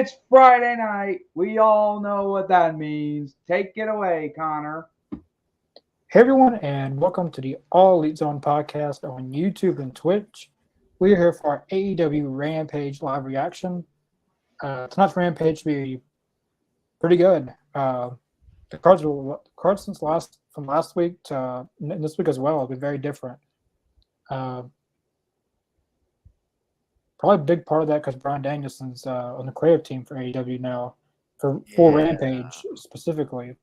It's Friday night. We all know what that means. Take it away, Connor. Hey everyone, and welcome to the All Elite Zone podcast on YouTube and Twitch. We're here for our AEW Rampage live reaction. Tonight's Rampage should be pretty good. The cards from last week to this week as well will be very different. Probably a big part of that because Brian Danielson's on the creative team for AEW now for Rampage specifically.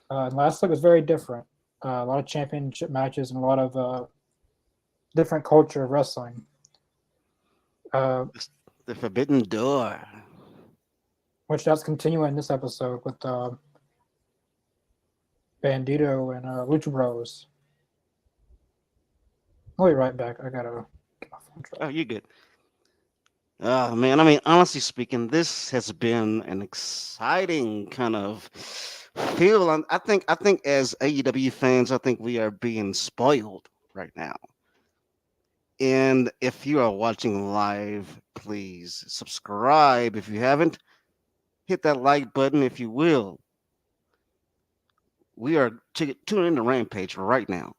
And last week was very different. A lot of championship matches and a lot of different culture of wrestling. The Forbidden Door. Which that's continuing this episode with Bandito and Lucha Bros. I'll be right back. I gotta get off on track. Oh, you're good. Oh man, I mean, honestly speaking, this has been an exciting kind of feel. I think as AEW fans, I think we are being spoiled right now. And if you are watching live, please subscribe. If you haven't, hit that like button if you will. We are tuning into Rampage right now.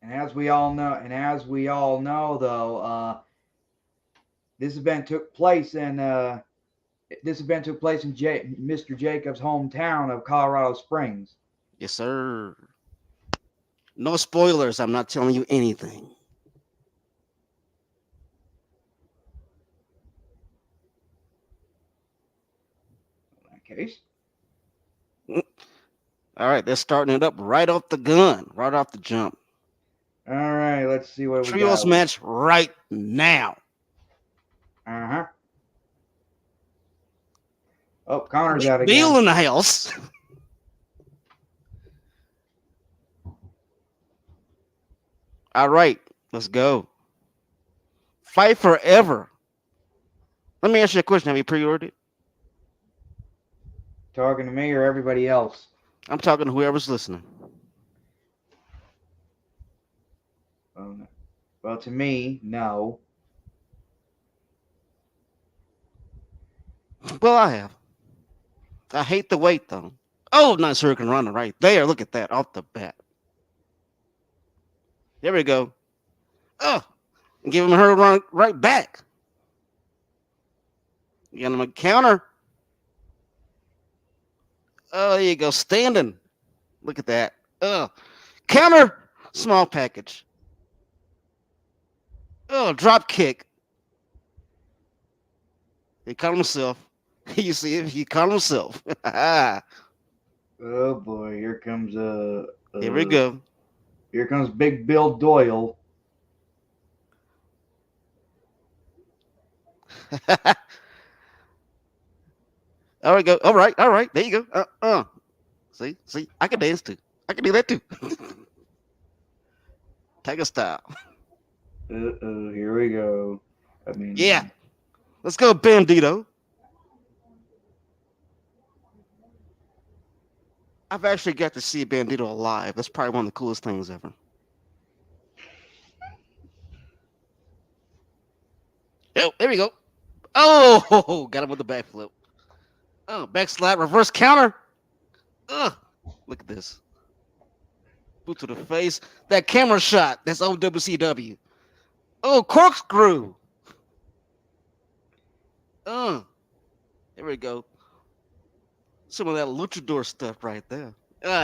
And as we all know, though, this event took place in Mr. Jacobs' hometown of Colorado Springs. Yes, sir. No spoilers. I'm not telling you anything. In that case. All right, they're starting it up right off the gun, right off the jump. All right, let's see what we got. Trios match right now. Uh-huh. Oh, Connor's out again. Bill in the house. All right, let's go. Fight forever. Let me ask you a question. Have you pre-ordered it? Talking to me or everybody else? I'm talking to whoever's listening. Well, to me, no. Well, I have. I hate the wait, though. Oh, nice hurricane runner right there. Look at that off the bat. There we go. Oh, and give him a hurricane run right back. Get him a counter. Oh, there you go. Standing. Look at that. Oh, counter. Small package. Oh, drop kick. He caught himself. You see it? He caught himself. Oh boy, here comes Here we go. Here comes Big Bill Doyle. There we go. All right. There you go. See, I can dance too. I can do that too. Tiger style. Here we go. I mean, yeah. Let's go, Bandito. I've actually got to see Bandito live. That's probably one of the coolest things ever. Oh, there we go. Oh, got him with the backflip. Oh, back slap, reverse counter. Ugh, look at this. Boot to the face. That camera shot. That's old WCW. Oh, corkscrew. There we go. Some of that luchador stuff right there.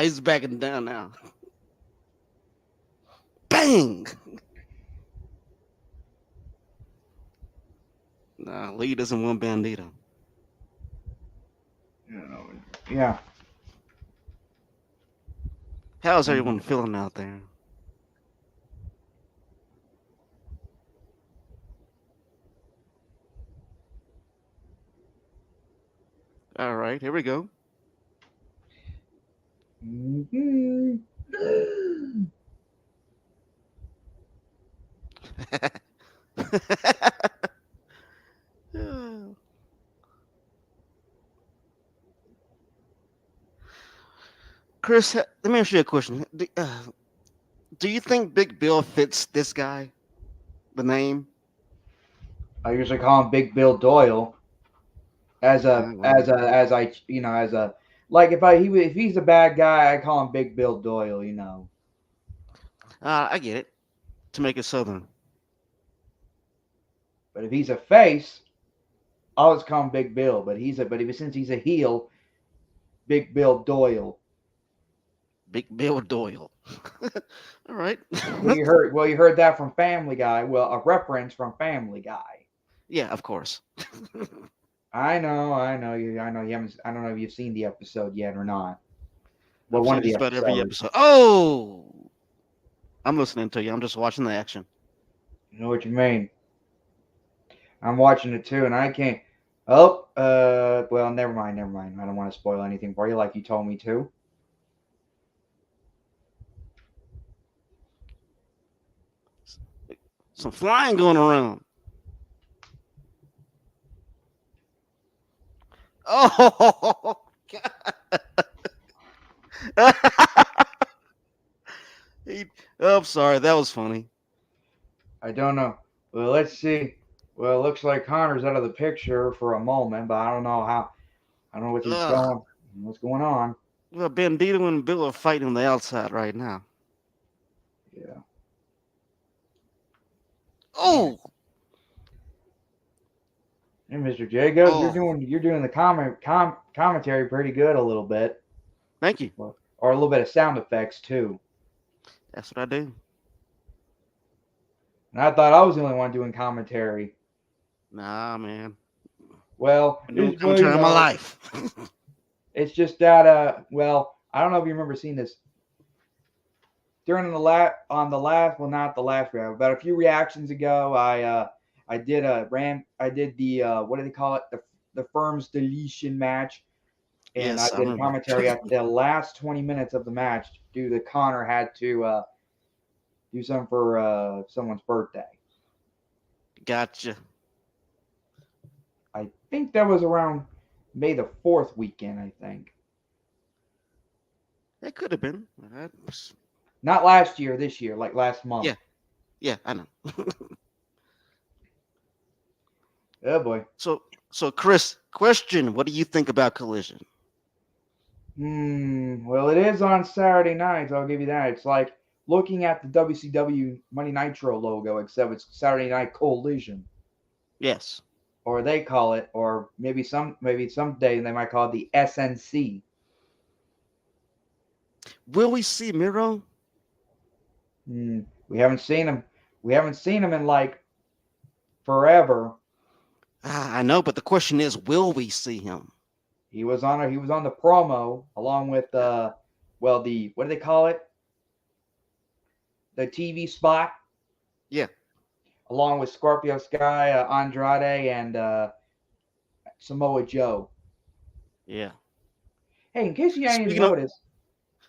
He's backing down now. Bang! Nah, Lee doesn't want Bandito. Yeah. How's everyone feeling out there? All right, here we go. Mm-hmm. Chris, let me ask you a question. Do you think Big Bill fits this guy? The name? I usually call him Big Bill Doyle as a Well, as a as I as a like if he's a bad guy, I call him Big Bill Doyle. I get it. To make it southern. But if he's a face, I always call him Big Bill. Since he's a heel, Big Bill Doyle. Big Bill Doyle. All right. You heard that from Family Guy. Well, a reference from Family Guy. Yeah, of course. I know you. I know you haven't. I don't know if you've seen the episode yet or not. Well, I've one seen of the just about every episodes. episode. Oh, I'm listening to you. I'm just watching the action. You know what you mean? I'm watching it too, and I can't. Oh, well, never mind. I don't want to spoil anything for you, like you told me to. Some flying going around. Oh, God. I'm sorry. That was funny. I don't know. Well, let's see. Well, it looks like Connor's out of the picture for a moment, but I don't know how. I don't know Ugh. what's going on. Well, Bandito and Bill are fighting on the outside right now. Yeah. Oh, Hey, Mr. Jacobs, oh. you're doing the commentary pretty good a little bit, Thank you. or a little bit of sound effects too. That's what I do. And I thought I was the only one doing commentary. Nah, man. Well, Been doing commentary in my life. it's just that well, I don't know if you remember seeing this during well, not the last round, but a few reactions ago. I did the what do they call it, the firm's deletion match, and I Yes, I did remember. commentary at the last 20 minutes of the match due to Connor had to do something for someone's birthday. Gotcha. I think that was around May the 4th weekend. I think It could have been. not last year, this year, like last month. Yeah. Yeah, I know. Oh boy. So Chris, question: what do you think about Collision? Well, it is on Saturday nights. I'll give you that. It's like looking at the WCW Money Nitro logo, except it's Saturday Night Collision, Yes. or they call it, or maybe someday they might call it the SNC. Will we see Miro? We haven't seen him. We haven't seen him in like forever. I know, but the question is, will we see him? He was on the promo along with the what do they call it? The TV spot. Yeah. Along with Scorpio Sky, Andrade, and Samoa Joe. Yeah. Hey, in case you ain't Speaking of noticed,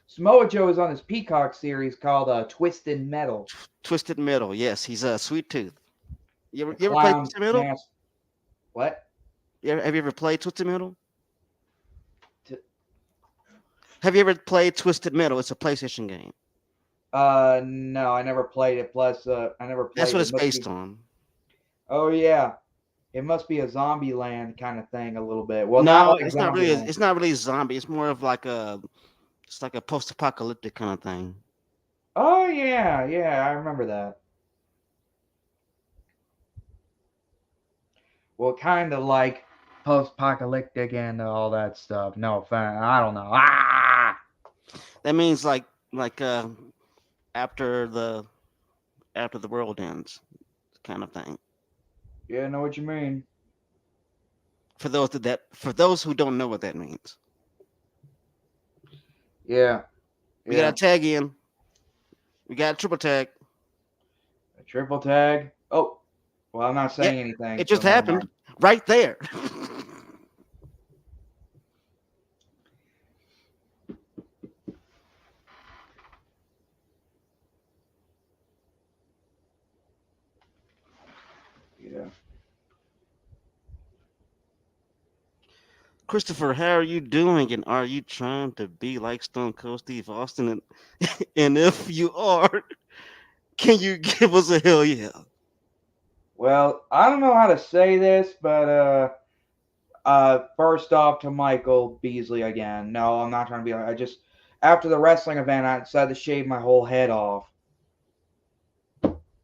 Samoa Joe is on this Peacock series called Twisted Metal. Twisted Metal, yes, he's a Sweet Tooth. You ever played Clown Twisted Metal? mask. What? Have you ever played Twisted Metal? T- Have you ever played Twisted Metal? It's a PlayStation game. No, I never played it. Plus, I never played That's what it. it's based on. Oh yeah, it must be a zombie land kind of thing a little bit. Well, not No, like it's not really. Zombie It's not really a zombie. It's more of like it's like a post-apocalyptic kind of thing. Oh yeah, I remember that. Well, kind of like post-apocalyptic and all that stuff. No offense, I don't know. That means like after the world ends, kind of thing. Yeah, I know what you mean. For those who don't know what that means, Yeah, we got a tag in. We got a triple tag. a triple tag. Oh, well, I'm not saying anything. It just happened right there. Yeah. Christopher, how are you doing? And are you trying to be like Stone Cold Steve Austin? And if you are, can you give us a hell yeah? Well, I don't know how to say this, but first off to Michael Beasley again. No, I'm not trying to be like. I just after the wrestling event, I decided to shave my whole head off.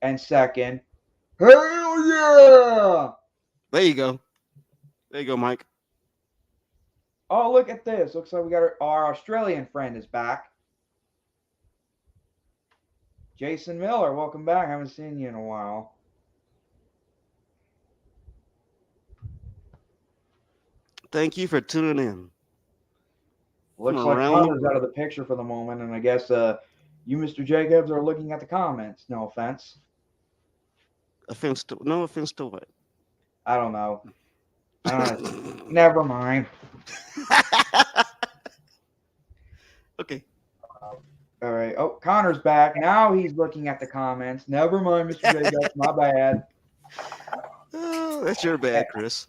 And second, hell yeah! There you go. There you go, Mike. Oh, look at this. Looks like we got our Australian friend is back. Jason Miller, welcome back. I haven't seen you in a while. Thank you for tuning in. Looks From like around the Connor's out of the picture for the moment, and I guess you, Mr. Jacobs, are looking at the comments. No offense. No offense to what? I don't know. Never mind. Okay. All right. Oh, Connor's back. Now he's looking at the comments. Never mind, Mr. Jacobs. My bad. Oh, that's your bad, Chris.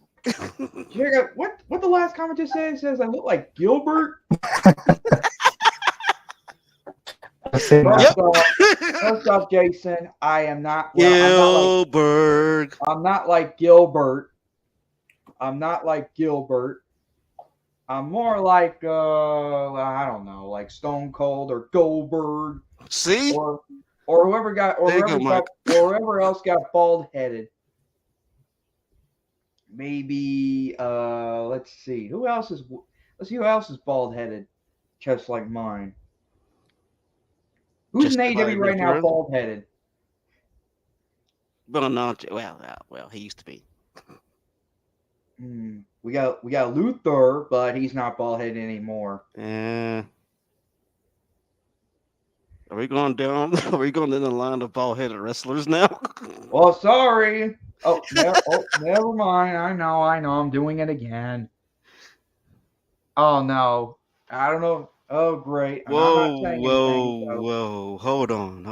Jacob, what the last comment just said? It says I look like Gilbert. First off, Jason, I am not. Well, Gilbert. I'm not like Gilbert. I'm not like Gilbert. I'm more like I don't know, like Stone Cold or Goldberg. See? Or whoever else got bald headed. Maybe let's see who else is bald headed, just like mine. Who's in AEW right now bald headed? Well, no, well, he used to be. We got Luther, but he's not bald headed anymore. Are we going down? Are we going in the line of bald headed wrestlers now? Well, sorry. Never mind. I know. I'm doing it again. Oh no, I don't know. Oh great. Whoa. Hold on.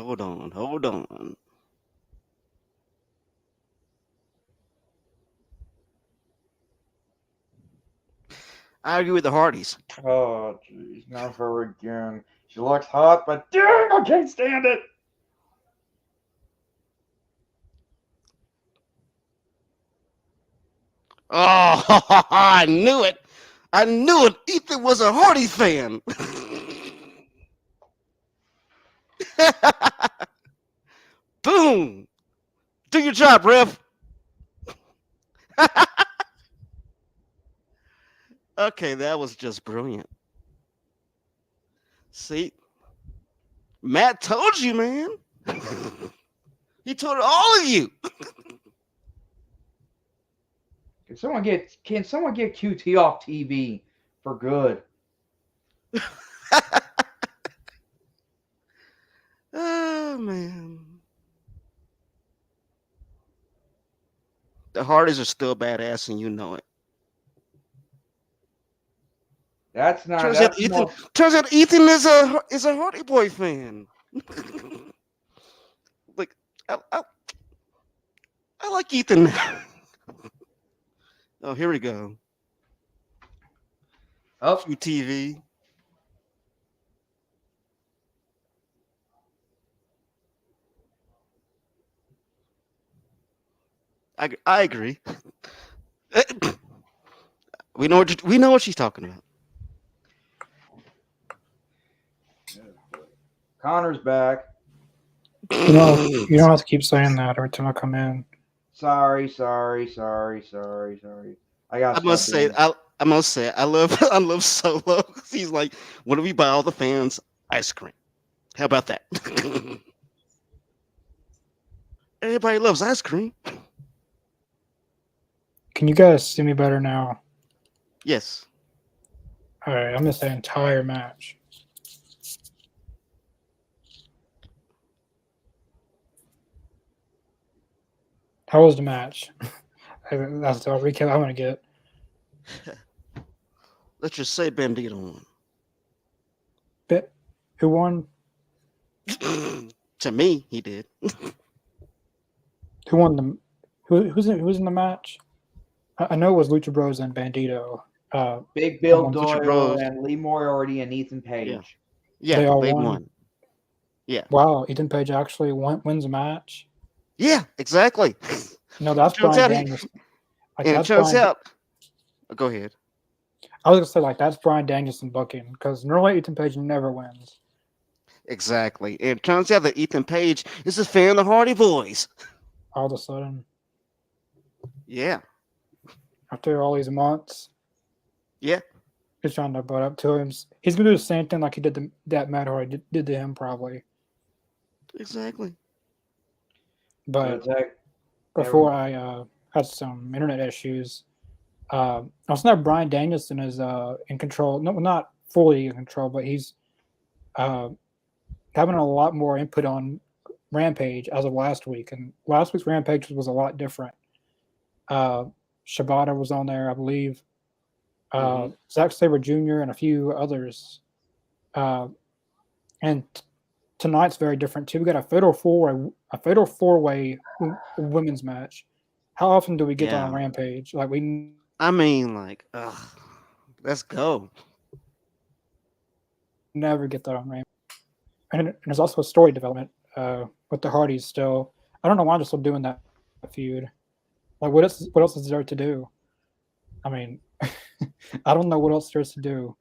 I agree with the Hardys. Oh jeez, not her again. She looks hot, but dang, I can't stand it. Oh, I knew it. Ethan was a Hardy fan. Boom. Do your job, Rev. Okay, that was just brilliant. See, Matt told you, man. He told all of you. Can someone get QT off TV for good? Oh man. The Hardys are still badass, and you know it. That's not. Turns out Ethan is a Hardy Boy fan. Like I like Ethan. Oh, here we go. Oh, TV. I agree. We know what she's talking about. Connor's back. You don't have to keep saying that every time I come in. Sorry. I must say, I love Solo. He's like, what do we buy all the fans? Ice cream. How about that? Everybody loves ice cream. Can you guys see me better now? Yes. All right, I missed that entire match. How was the match? That's the recap I'm going to get. Let's just say Bandito won. Who won? To me, he did. Who won the? Who's in the match? I know it was Lucha Bros and Bandito. Big Bill Doyle and Lee Moriarty and Ethan Page. Yeah, they all won. Yeah. Wow, Ethan Page actually wins a match. Yeah, exactly. No, that's Turns Brian out Danielson. Like and it that's turns Brian. out. Go ahead. I was gonna say like that's Brian Danielson booking because normally Ethan Page never wins. Exactly. And it turns out that Ethan Page is a fan of the Hardy Boys. All of a sudden, Yeah. after all these months, Yeah. he's trying to butt up to him. He's gonna do the same thing like he did that Matt Hardy did to him probably. Exactly. But It's like, before I had some internet issues, also now Brian Danielson is in control. No, not fully in control, but he's uh, having a lot more input on Rampage as of last week. And last week's Rampage was a lot different. Shibata was on there, I believe. Zack Sabre Jr. and a few others. And tonight's very different too. We got a fatal four-way women's match. How often do we get that on Yeah. Rampage? Like we I mean, like, ugh, let's go. never get that on Rampage. And there's also a story development with the Hardys still. I don't know why they're still doing that feud. Like what else is there to do? I mean, I don't know what else there is to do.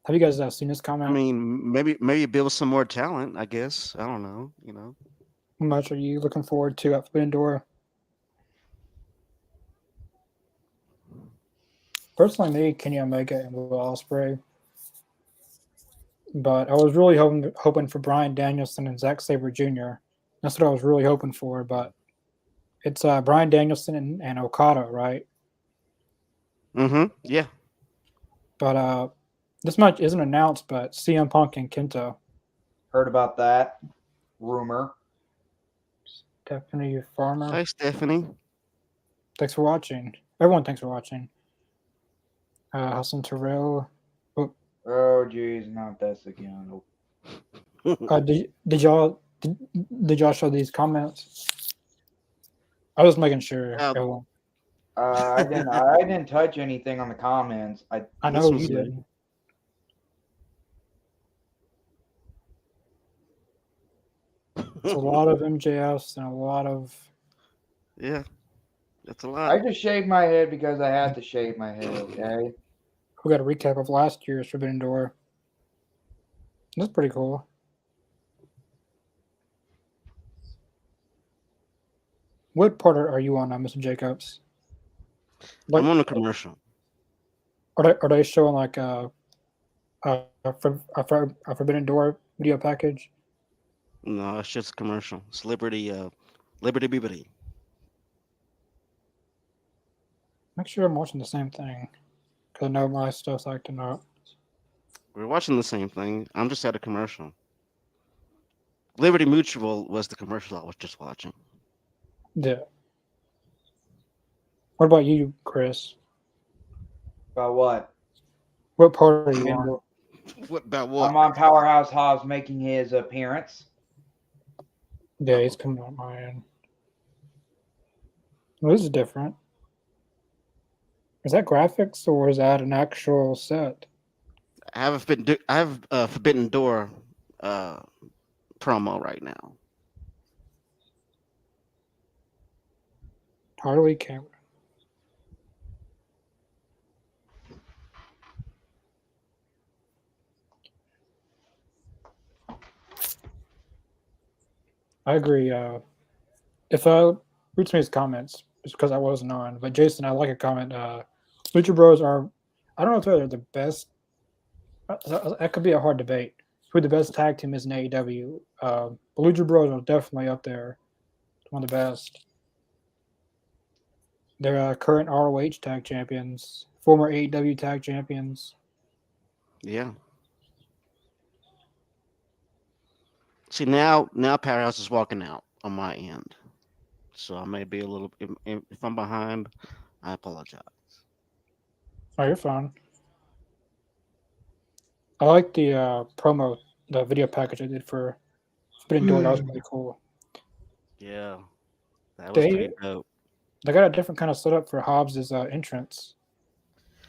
Have you guys seen this I comment? mean, maybe build some more talent. I guess I don't know. You know. How much are you looking forward to at Forbidden Door? Personally, me, Kenny Omega, and Will Ospreay. But I was really hoping for Brian Danielson and Zack Sabre Jr. That's what I was really hoping for. But it's Brian Danielson and Okada, right? Yeah. But this match isn't announced, but CM Punk and Kenta. heard about that rumor. Stephanie Farmer. Hi, Stephanie. Thanks for watching. Everyone, thanks for watching. Hassan Terrell. Oh, geez, not this again. Did y'all show these comments? I was making sure. Everyone. I didn't touch anything on the comments. I know was you good. did. It's a lot of MJFs and a lot of. Yeah, that's a I lot. just shaved my head because I had to shave my head. Okay. We got a recap of last year's Forbidden Door. That's pretty cool. What part are you on, Mr. Jacobs? Like, I'm on a commercial. are they showing like a Forbidden Door video package? No, it's just a commercial. It's Liberty Bibbity. Make sure I'm watching the same thing, because I know my stuff's acting up. We're watching the same thing. I'm just at a commercial. Liberty Mutual was the commercial I was just watching. Yeah. What about you, Chris? About what? What part are you on? What about what? I'm on Powerhouse Hobbs making his appearance. Yeah, he's coming on my end. Well, this is different. Is that graphics or is that an actual set? I have a Forbidden Door promo right now. Harley Cameron. I agree. If I read some of his comments, it's because I wasn't on. But Jason, I like a comment. Lucha Bros are, I don't know if they're the best. That could be a hard debate. Who the best tag team is in AEW? But Lucha Bros are definitely up there. One of the best. They're current ROH tag champions, former AEW tag champions. Yeah. See now Powerhouse is walking out on my end, so I may be a little. If I'm behind, I apologize. Oh, you're fine. I like the promo, the video package I did for Forbidden Door. That was really cool. Yeah, that was pretty dope. They got a different kind of setup for Hobbs' entrance.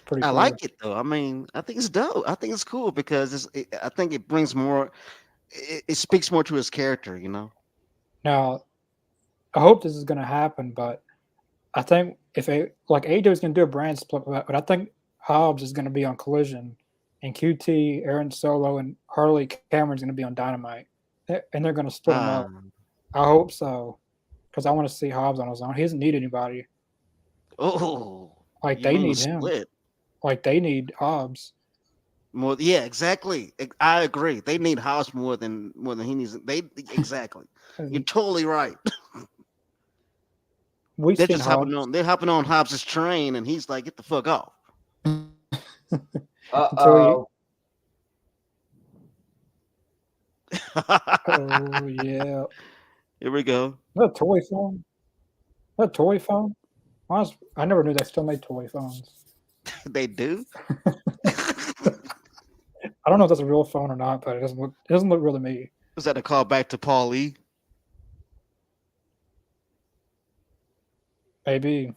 Pretty I cool. like it though. I mean, I think it's dope. I think it's cool because I think it brings more. It speaks more to his character, you know. Now, I hope this is going to happen, but I think if AEW is going to do a brand split, but I think Hobbs is going to be on Collision, and QT, Aaron Solo, and Harley Cameron's going to be on Dynamite, and they're going to split them up. I hope so, because I want to see Hobbs on his own. He doesn't need anybody. Oh, Like you they mean need him. split? Like they need Hobbs. More, yeah, exactly. I agree. They need Hobbs more than he needs. They exactly. You're totally right. We've They're seen just Hobbs. They're hopping on Hobbs's train, and he's like, "Get the fuck off." Oh yeah. Here we go. Is that a toy phone? Is that a toy phone? I never knew they still made toy phones. They do. I don't know if that's a real phone or not, but it doesn't look real to me. Was that a call back to Paul Lee? Maybe.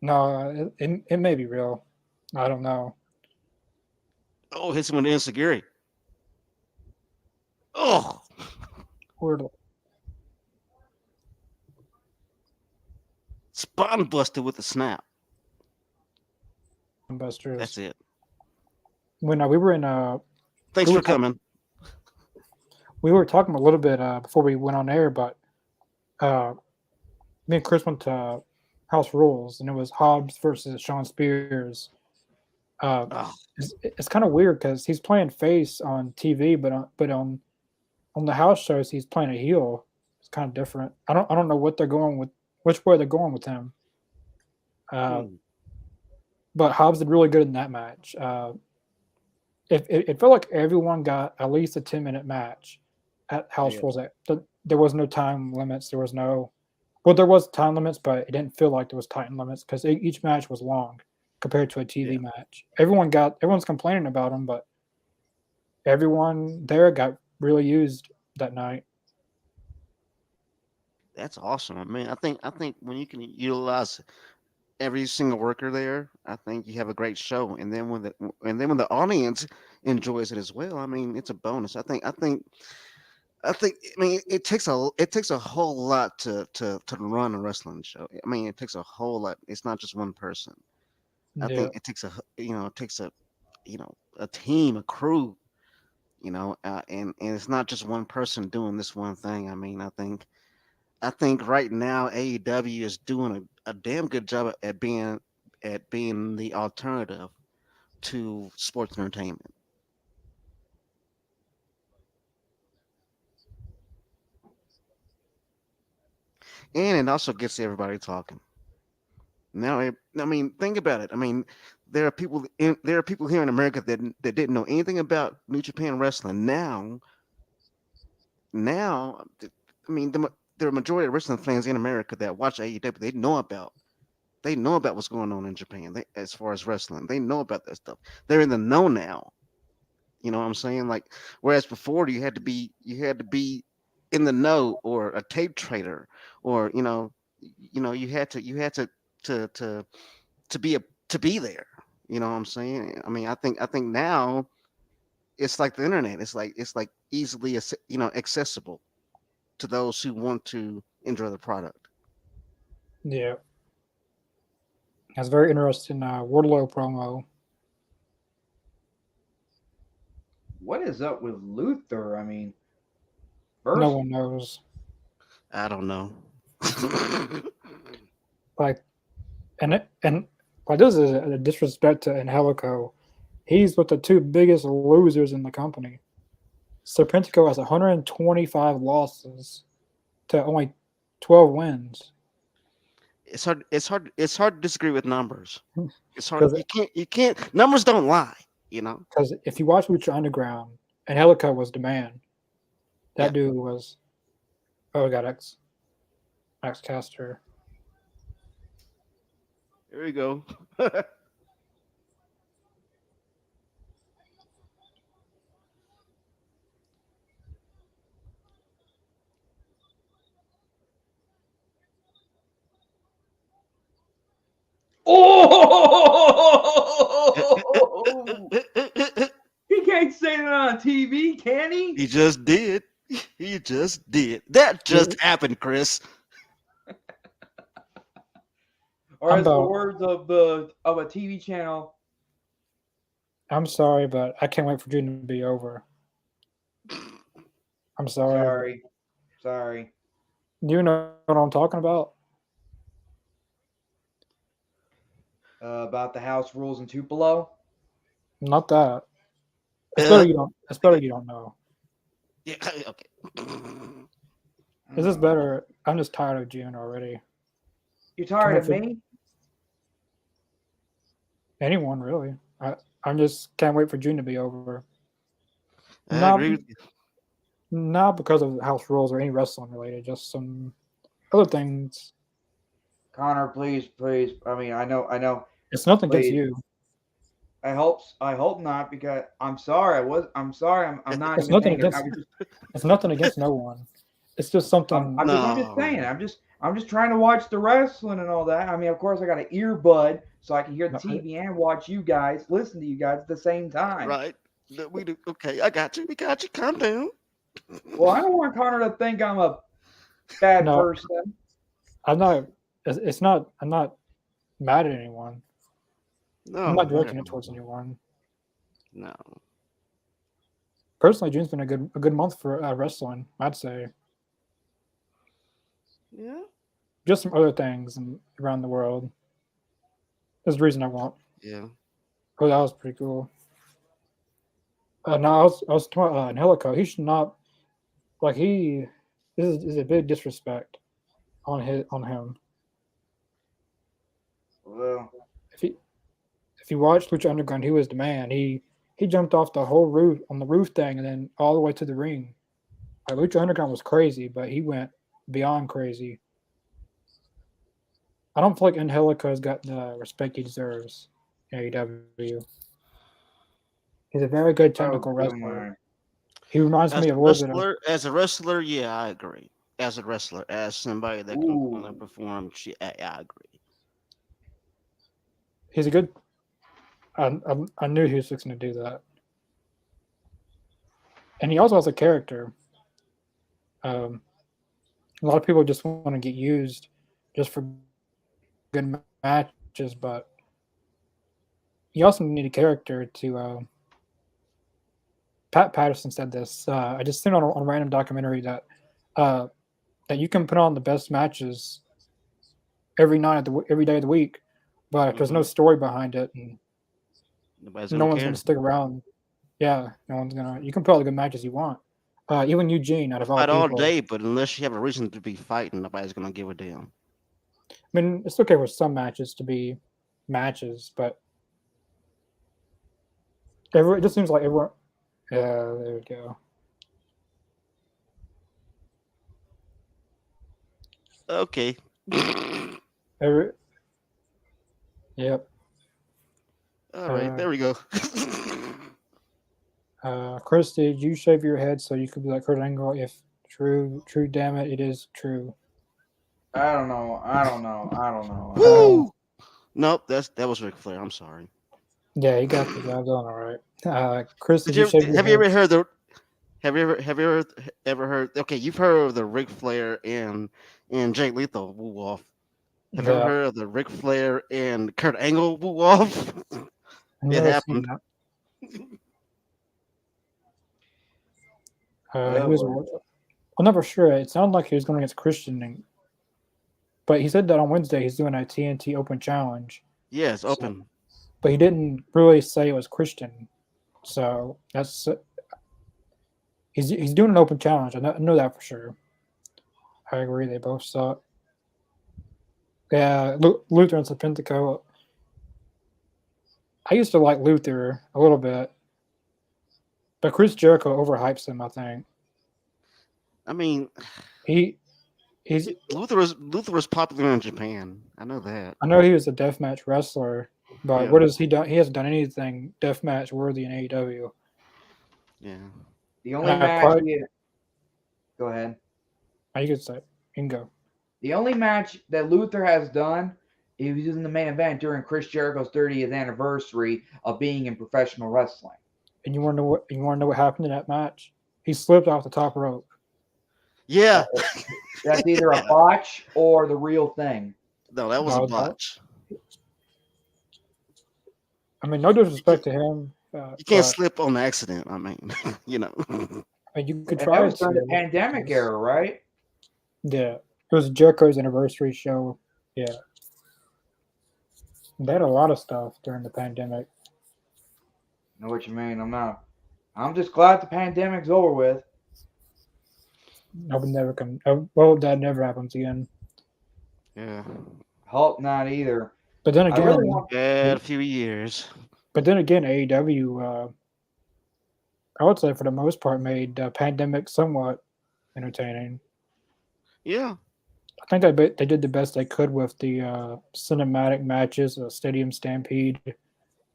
No, it may be real. I don't know. Oh, hits him with insecurity. Oh, Weird. spine busted with a snap. Busters. That's it. When we were in Thanks for coming. We were talking a little bit before we went on air, but me and Chris went to House Rules, and it was Hobbs versus Sean Spears. It's kind of weird because he's playing face on TV, but on the house shows he's playing a heel. It's kind of different. I don't know what they're going with, which way they're going with him. But Hobbs did really good in that match. It felt like everyone got at least a 10-minute match at House Rules. There was no time limits. There was time limits, but it didn't feel like there was time limits because each match was long compared to a TV match. Everyone's complaining about them, but everyone there got really used that night. That's awesome. I mean, I think when you can utilize every single worker there, I think you have a great show. And then when the audience enjoys it as well, I mean, it's a bonus. I mean, it takes a whole lot to run a wrestling show. I mean, it takes a whole lot. It's not just one person. I think it takes a team, a crew, and it's not just one person doing this one thing. I mean, I think right now AEW is doing a damn good job at being the alternative to sports entertainment. And it also gets everybody talking. Now, I mean, think about it. I mean, there are people here in America that didn't know anything about New Japan Wrestling. Now, I mean, the majority of wrestling fans in America that watch AEW, they know about what's going on in Japan. As far as wrestling, they know about that stuff. They're in the know now. You know what I'm saying? Like, whereas before you had to be in the know, or a tape trader, or you had to be there. You know what I'm saying? I mean, I think now it's like the internet. It's like easily accessible to those who want to enjoy the product. Yeah, that's very interesting. Wardlow promo. What is up with Luther? I mean, No one knows. I don't know. Like, and like, this is a disrespect to Angelico. He's with the two biggest losers in the company. Serpentico has 125 losses to only 12 wins. It's hard to disagree with numbers. It's hard. You can't. Numbers don't lie. Because if you watch Lucha Underground, Angelico was the man. That dude was. Oh, we got X Caster. Here we go. Oh! He can't say that on TV, can he? He just did. He just did. That just happened, Chris. Or I'm as the about. words of a TV channel, I'm sorry, but I can't wait for June to be over. I'm sorry, but sorry. you know what I'm talking about. About the house rules in Tupelo. Not that. It's Uh, better you don't. It's better you don't know. yeah, okay. Is this better? I'm just tired of June already. You Can't tired wait of for me? anyone really. I'm just can't wait for June to be over. I Not agree with you. not because of house rules or any wrestling related. Just some other things. Connor, please. I mean, I know. It's nothing against Please. you. I hope not because I'm sorry. I'm sorry. I'm not It's even nothing thinking. against. It's nothing against no one. It's just something. I'm just saying. No. I'm just trying to watch the wrestling and all that. I mean, of course, I got an earbud so I can hear the No, TV and watch you guys, listen to you guys at the same time. Right. No, we do. Okay, I got you. We got you. Calm down. Well, I don't want Connor to think I'm a bad no, person. I'm not. It's not. I'm not mad at anyone. I'm No, not directing it towards anyone. no. Personally, June's been a good month for wrestling. I'd say Yeah. just some other things around the world. There's the reason I want. Yeah. Oh, that was pretty cool. No, I was talking about Angelico. He should not like he. This is a big disrespect on him. Well, If he if you watched Lucha Underground, he was the man. He jumped off the whole roof on the roof thing and then all the way to the ring. Like, Lucha Underground was crazy, but he went beyond crazy. I don't feel like Angelico has got the respect he deserves in AEW. He's a very good oh technical come wrestler. on. He reminds me of a little bit of As a wrestler, yeah, I agree. As a wrestler, as somebody that can Ooh. perform, I agree. he's a good. I knew he was fixing to do that, and he also has a character. A lot of people just want to get used just for good matches, but you also need a character to. Pat Patterson said this. I just seen on a random documentary uh, that you can put on the best matches every day of the week, but if there's no story behind it and Nobody's no gonna one's going care. to stick around, yeah, no one's gonna. You can put all the good matches you want. Even Eugene, out You of all fight all people, day, but unless you have a reason to be fighting, nobody's gonna give a damn. I mean, it's okay for some matches to be matches, but it just seems like everyone. Yeah, there we go. Okay. All Every, yep. right, there we go. Chris, did you shave your head so you could be like Kurt Angle? If true, damn it, it is true. I don't know. I don't know. Woo! Nope, that was Ric Flair. I'm sorry. Yeah, he got the job done all right. Chris, Did did you you shave your have you head? ever heard the ever heard? Okay, you've heard of the Ric Flair and Jay Lethal woo off. Have you ever Yeah, heard of the Ric Flair and Kurt Angle woo off? I've It never seen happened. that. He Oh was. boy. I'm never sure. It sounded like he was going against Christian, but he said that on Wednesday he's doing a TNT Open Challenge. Yeah, it's So, open. but he didn't really say it was Christian. So that's he's doing an open challenge. I know that for sure. I agree. They both suck. Yeah, Luther and Serpentico. I used to like Luther a little bit, but Chris Jericho overhypes him. I think I mean, he he's. Luther was popular in Japan. I know that. I know he was a deathmatch wrestler, but Yeah, what has he done? He hasn't done anything deathmatch worthy in AEW. yeah. The And only I match quite. he go ahead. You could say, you can go. The only match that Luther has done, he was in the main event during Chris Jericho's 30th anniversary of being in professional wrestling. And you want to know what? You want to know what happened in that match? He slipped off the top rope. Yeah. That's either a botch or the real thing. No, that was a No, botch. I mean, no disrespect to him, You can't but slip on accident. I mean, you know. I mean, you could And that try was during the to. pandemic era, right? Yeah, it was Jericho's anniversary show. Yeah, they had a lot of stuff during the pandemic. Know what you mean? I'm just glad the pandemic's over with. I would never come. Well, that never happens again. Yeah. Hope not either. But then I really again, want. Bad few years. AEW, I would say for the most part, made pandemic somewhat entertaining. Yeah. I think they did the best they could with the cinematic matches, Stadium Stampede,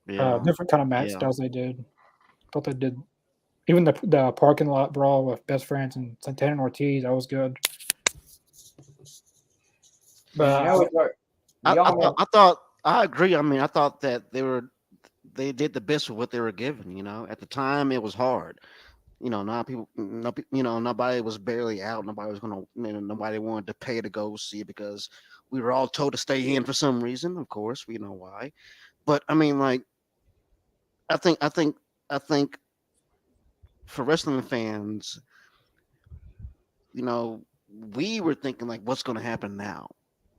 Yeah. different kind of match Yeah. styles they did. I thought they did even the parking lot brawl with Best Friends and Santana and Ortiz. That was good. And you But know, we all know. I thought I agree. I mean, I thought that they did the best with what they were given. You know, at the time it was hard. You know, not people, no, you know, nobody was barely out. Nobody was gonna, nobody wanted to pay to go see it because we were all told to stay in for some reason. Of course, we know why. But I mean, like, I think, I think, I think for wrestling fans, you know, we were thinking like, what's going to happen now?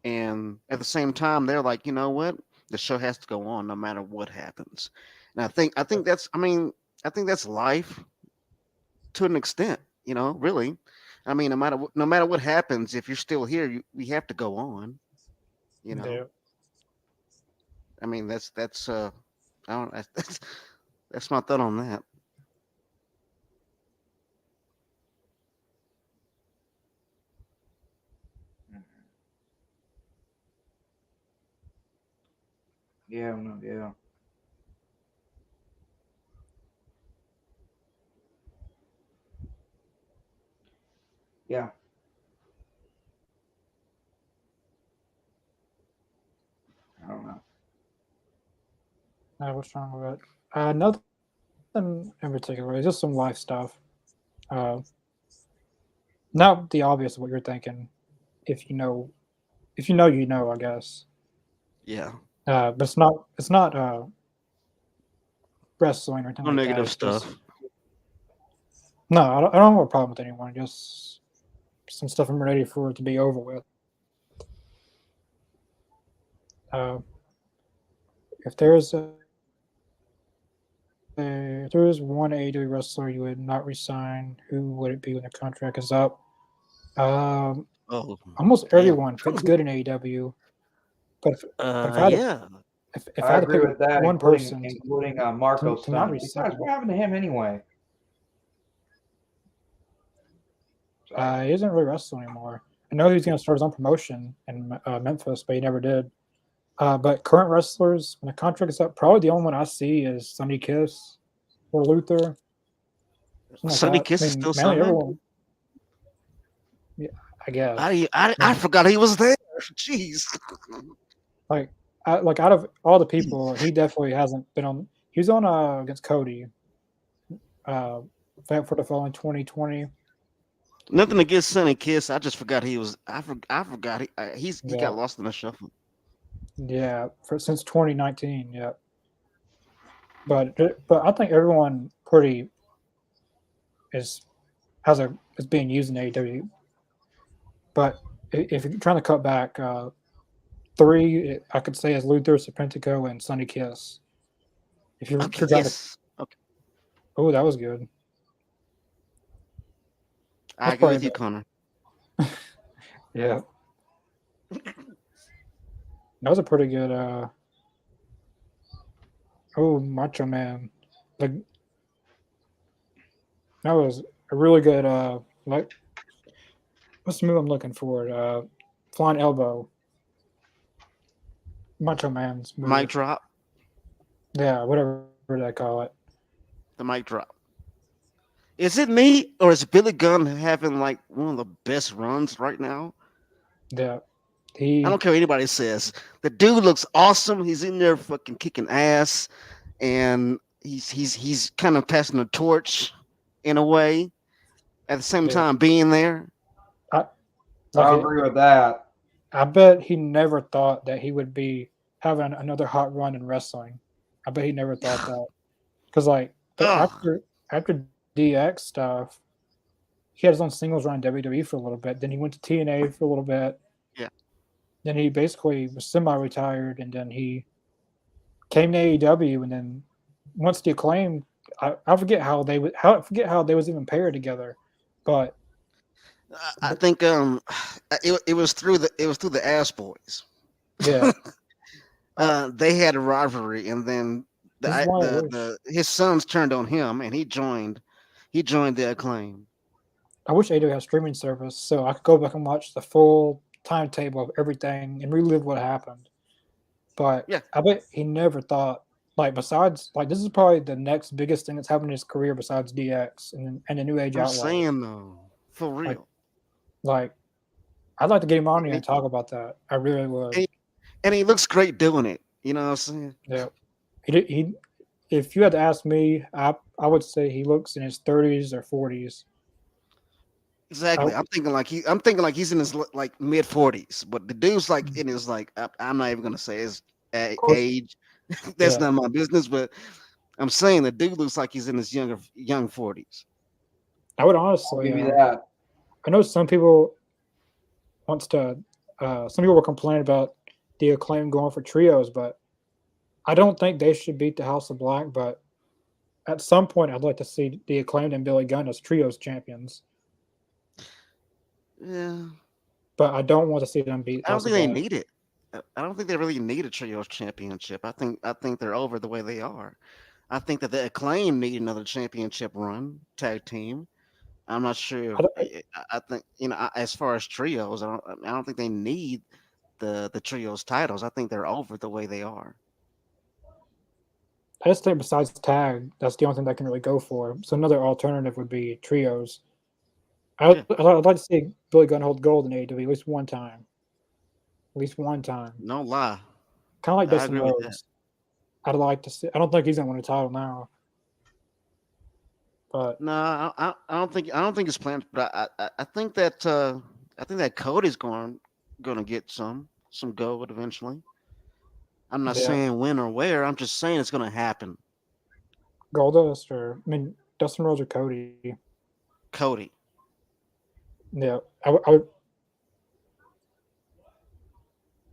And at the same time, they're like, you know what? The show has to go on no matter what happens. And I think that's, I mean, I think that's life to an extent. You know, really. I mean, no matter what happens, if you're still here, we have to go on. You know, yeah, I mean, I don't, that's my thought on that. Yeah, no, yeah, yeah. I don't know. what's wrong with it? Nothing in particular. It's just some life stuff. Uh, Not the obvious what you're thinking. If you know, if you know, you know. I guess. Yeah, But it's not. It's not wrestling or anything no like that. negative It's just stuff. no. I don't have a problem with anyone. Just some stuff I'm ready for it to be over with. Uh, if there's a if there is one AEW wrestler you would not resign, who would it be when the contract is up? Um, Oh, Almost damn. everyone fits good in AEW, but if I had to Yeah. if I I had to agree pick with that, one including person Marco to not Stunt. Besides, resign, what happened to him anyway? So, he isn't really wrestling anymore. I know he's going to start his own promotion in Memphis, but he never did. But current wrestlers, when the contract is up, probably the only one I see is Sunny Kiss or Luther, something like Sonny that. I Kiss is mean, still mainly signed. everyone. Yeah, I guess. I forgot he was there. Jeez. Like, like out of all the people, he definitely hasn't been on. He was on against Cody, uh, for the fall in 2020. Nothing against Sonny Kiss. I just forgot he was. I forgot he Yeah, got lost in the shuffle. yeah, for since 2019. Yeah, but I think everyone pretty is is being used in AEW. But if you're trying to cut back, three I could say is Luther, Serpentico, and Sunny Kiss. If Okay. you're trying to, Yes. Okay. oh, that was good. I That's agree probably with you, Connor. yeah. That was a pretty good. Oh, Macho Man, like that was a really good. Like what's the move I'm looking for? Flying elbow, Macho Man's Mic move. drop. Yeah, whatever they call it. The mic drop. Is it me or is Billy Gunn having like one of the best runs right now? Yeah, I he don't care what anybody says. The dude looks awesome. He's in there fucking kicking ass, and he's kind of passing the torch in a way. At the same yeah time, being there. I Like, agree with that. I bet he never thought that he would be having another hot run in wrestling. I bet he never thought that because like Ugh. after DX stuff, he had his own singles run in WWE for a little bit. Then he went to TNA for a little bit. Yeah. Then he basically was semi-retired, and then he came to AEW, and then once the Acclaim, I forget how they would how I forget how they was even paired together, but I think it was through the Ass Boys. yeah, They had a rivalry, and then this is why I wish his sons turned on him, and he joined the Acclaim. AEW had a streaming service so I could go back and watch the full timetable of everything and relive what happened. But Yeah, I bet he never thought like besides like this is probably the next biggest thing that's happened in his career besides DX and the New Age I'm Outlaws. saying though, for Like real. like I'd like to get him on here And and talk about that. I really would. he, and he looks great doing it. You know what I'm saying? Yeah. He if you had to ask me, I would say he looks in his 30s or 40s. Exactly. I'm thinking like he's in his like mid 40s, but the dude's like in his like I'm not even gonna say his Of course, age. That's yeah. not my business, but I'm saying the dude looks like he's in his young 40s. I would I'll honestly. give you that. I know some people wants to. Some people were complaining about the Acclaim going for trios, but I don't think they should beat the House of Black. But at some point, I'd like to see the Acclaimed and Billy Gunn as trios champions. Yeah, But I don't want to see them beat I don't House of think they Black. need it. I don't think they really need a trios championship. I think they're over the way they are. I think that the Acclaim need another championship run tag team. I'm not sure. I, don't- I think as far as trios, I don't think they need the trios titles. I think they're over the way they are. I just think besides tag, that's the only thing that can really go for. So another alternative would be trios. Yeah, I'd like to see Billy Gunn hold gold in AEW at least one time. At least one time. no lie. Kind of like I Dustin agree with that. Rhodes. I'd like to see. I don't think he's gonna win a title now, but No, I don't think it's planned. But I think that Cody's going to get some gold eventually. I'm not yeah, saying when or where. I'm just saying it's going to happen. Goldust or I mean Dustin Rhodes or Cody. Cody. Yeah, I would.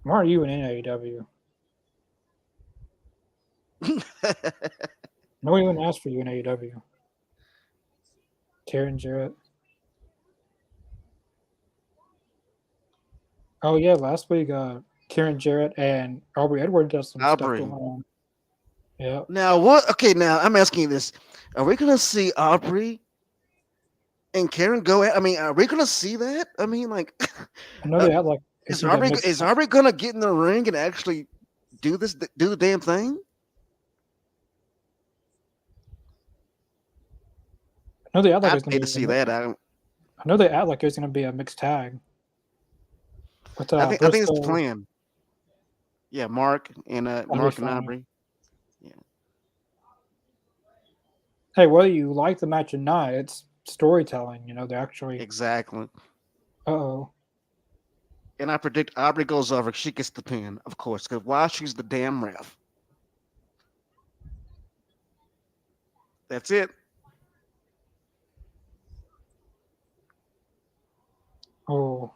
Why are you in AEW? No one even asked for you in AEW. Karen Jarrett. Oh yeah, last week Karen Jarrett and Aubrey Edwards does some stuff Aubrey. going on. Yeah, Now what? Okay, now I'm asking you this: are we going to see Aubrey and Karen go at? I mean, are we going to see that? I mean, like, I know uh, they had like it's gonna be a mixed. Is Aubrey going to get in the ring and actually do the damn thing? I know they act like I'd it's gonna hate be. to see that. I I know they act like it's gonna be a mixed tag with I think it's the Briscoe. plan. Yeah, That'd be Mark and funny. Aubrey. Yeah, Hey, whether you like the match or not, it's storytelling. You know, they're actually. exactly. Oh, And I predict Aubrey goes over. She gets the pin, of course, because why? She's the damn ref. That's it. oh.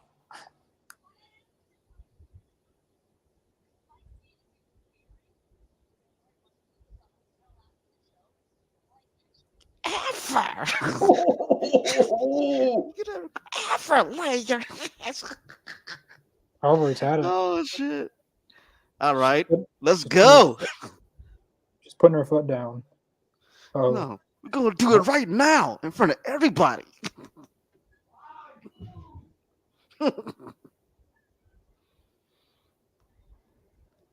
Ever. Oh, You know, ever lay your ass. Aubrey's had it. Oh shit! All right, Just let's putting her, go. just putting her foot down. Oh, No, we're gonna do it right now in front of everybody.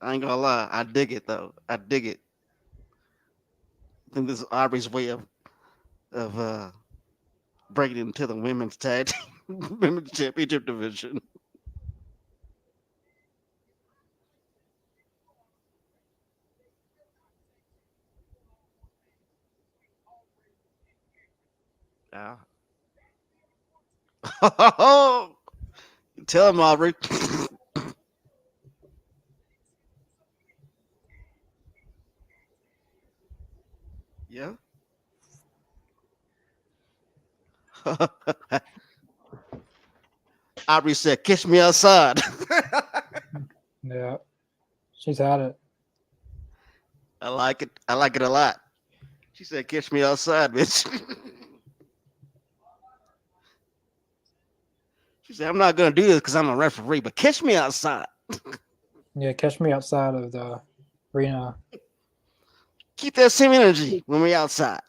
I ain't gonna lie, I dig it though. I dig it. I think this is Aubrey's way of breaking into the women's tag women's championship division. Yeah. Tell him, Aubrey. Yeah. Aubrey said, "Kiss me outside." Yeah, she's had it. I like it. I like it a lot. She said, "Kiss me outside, bitch." She said, "I'm not gonna do this because I'm a referee, but kiss me outside. Yeah, catch me outside of the arena. Keep that same energy when we're outside."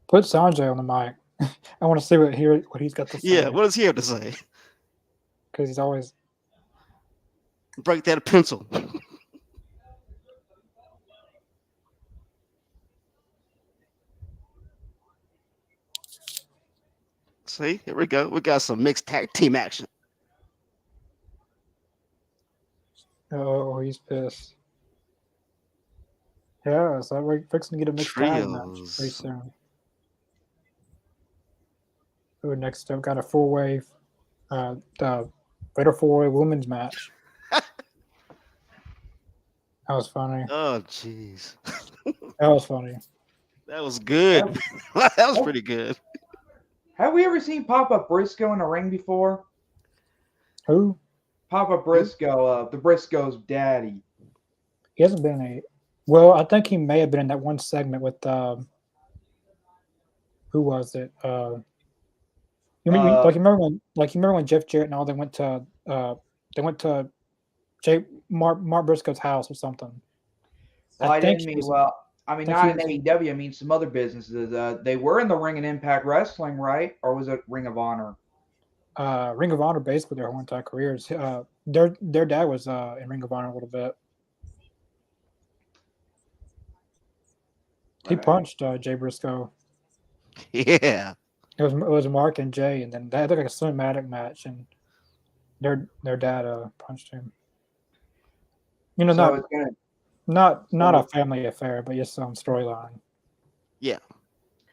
Put Sanjay on the mic. I want to see what he's got to say. Yeah. What does he have to say? Because he's always Break that pencil. See, here we go. We got some mixed tag team action. he's pissed. Yeah, so we're fixing to get a mixed tag match Trios. pretty soon. Ooh, next up, got a four-way, the Fatal Four-Way Women's match. That was funny. Oh, jeez. That was funny. That was good. That was pretty good. Have we ever seen Papa Briscoe in the ring before? Who? Papa Briscoe, the Briscoe's daddy. He hasn't been in a. Well, I think he may have been in that one segment with who was it? You remember when Jeff Jarrett and all they went to Mark Briscoe's house or something. Well, I didn't mean not in AEW. I mean some other businesses. They were in the Ring and Impact Wrestling, right? Or was it Ring of Honor? Ring of Honor basically their whole entire careers. Their dad was in Ring of Honor a little bit. He punched Jay Briscoe. Yeah. It was Mark and Jay, and then they had like a cinematic match, and their dad punched him. You know, So not a family affair, but just some storyline. Yeah.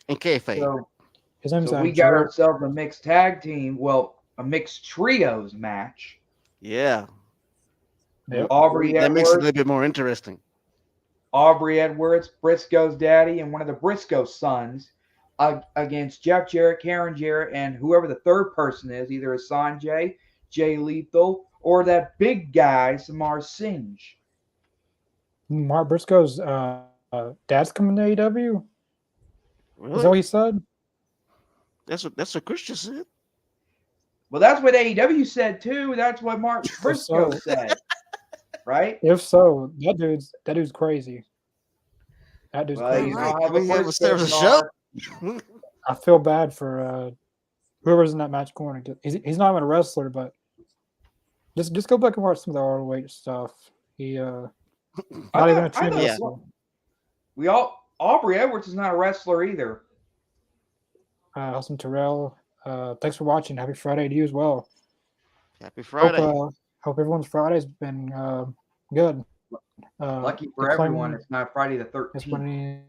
And kayfabe. So, His name's we got ourselves a mixed tag team. Well, a mixed trios match. Yeah. Yep. That makes it a little bit more interesting. Aubrey Edwards, Briscoe's daddy, and one of the Briscoe sons against Jeff Jarrett, Karen Jarrett, and whoever the third person is, either a Sanjay, Jay Lethal, or that big guy, Samar Singh. Mark Briscoe's dad's coming to AEW. Really? Is that what he said? That's what Christian said. Well, that's what AEW said too. That's what Mark Briscoe said. Right? If so, that dude's crazy. That dude's crazy. A show. I feel bad for whoever's in that match corner. He's not even a wrestler, but just go back and watch some of the ROH stuff. He not even a trained wrestler. Aubrey Edwards is not a wrestler either. Awesome Terrell. Thanks for watching. Happy Friday to you as well. Happy Friday. Hope everyone's Friday's been good. Lucky for everyone, it's not Friday the 13th.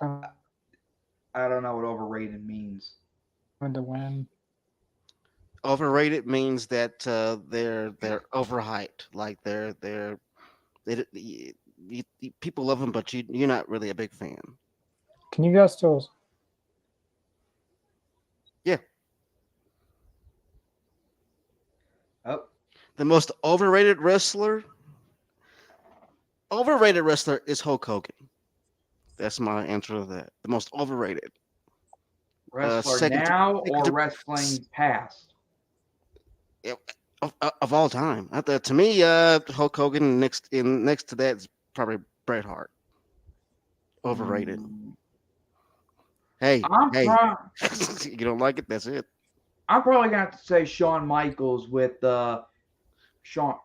I don't know what overrated means. When to win. Overrated means that they're overhyped. Like people love them, but you're not really a big fan. Can you guys still? Yeah. Oh. The most overrated wrestler is Hulk Hogan. That's my answer to that. The most overrated. Wrestler now or wrestling past? Of all time. To me, Hulk Hogan next to that is probably Bret Hart. Overrated. Hey, you don't like it? That's it. I'm probably going to have to say Shawn Michaels with Shawn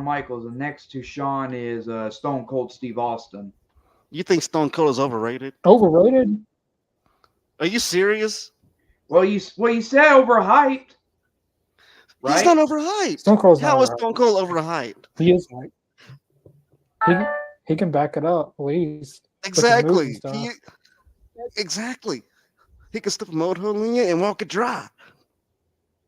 Michaels, and next to Shawn is Stone Cold Steve Austin. You think Stone Cold is overrated? Overrated? Are you serious? Well, you said overhyped. He's right? not overhyped. Stone Cold's not How is overhyped. Stone Cold overhyped? He is like he can back it up at least with his moves and Exactly. stuff. Exactly. He can slip a mold hole in you and walk it dry.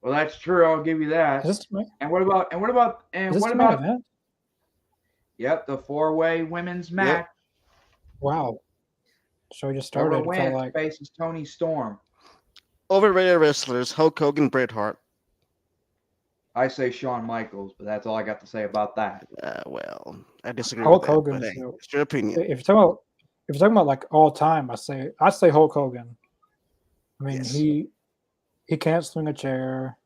Well, that's true. I'll give you that. Is this And what about the main event? Yep, the 4-way women's match. Wow. So we just Whoever started. It felt wins like faces Tony Storm. Overrated wrestlers: Hulk Hogan, Bret Hart. I say Shawn Michaels, but that's all I got to say about that. Well, I disagree Hulk with that. Hogan. But hey, it's your opinion. If you're talking about like all time, I say Hulk Hogan. I mean, Yes. he can't swing a chair.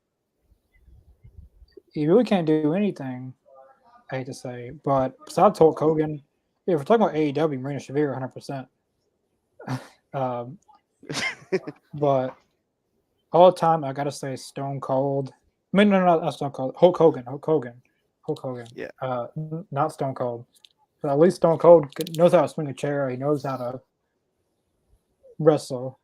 He really can't do anything. I hate to say, but besides Hulk Hogan, if we're talking about AEW, Marina Shafir, 100%. But all time, I gotta say Stone Cold. I mean, no, not Stone Cold. Hulk Hogan. Yeah. Not Stone Cold. But at least Stone Cold knows how to swing a chair. He knows how to wrestle.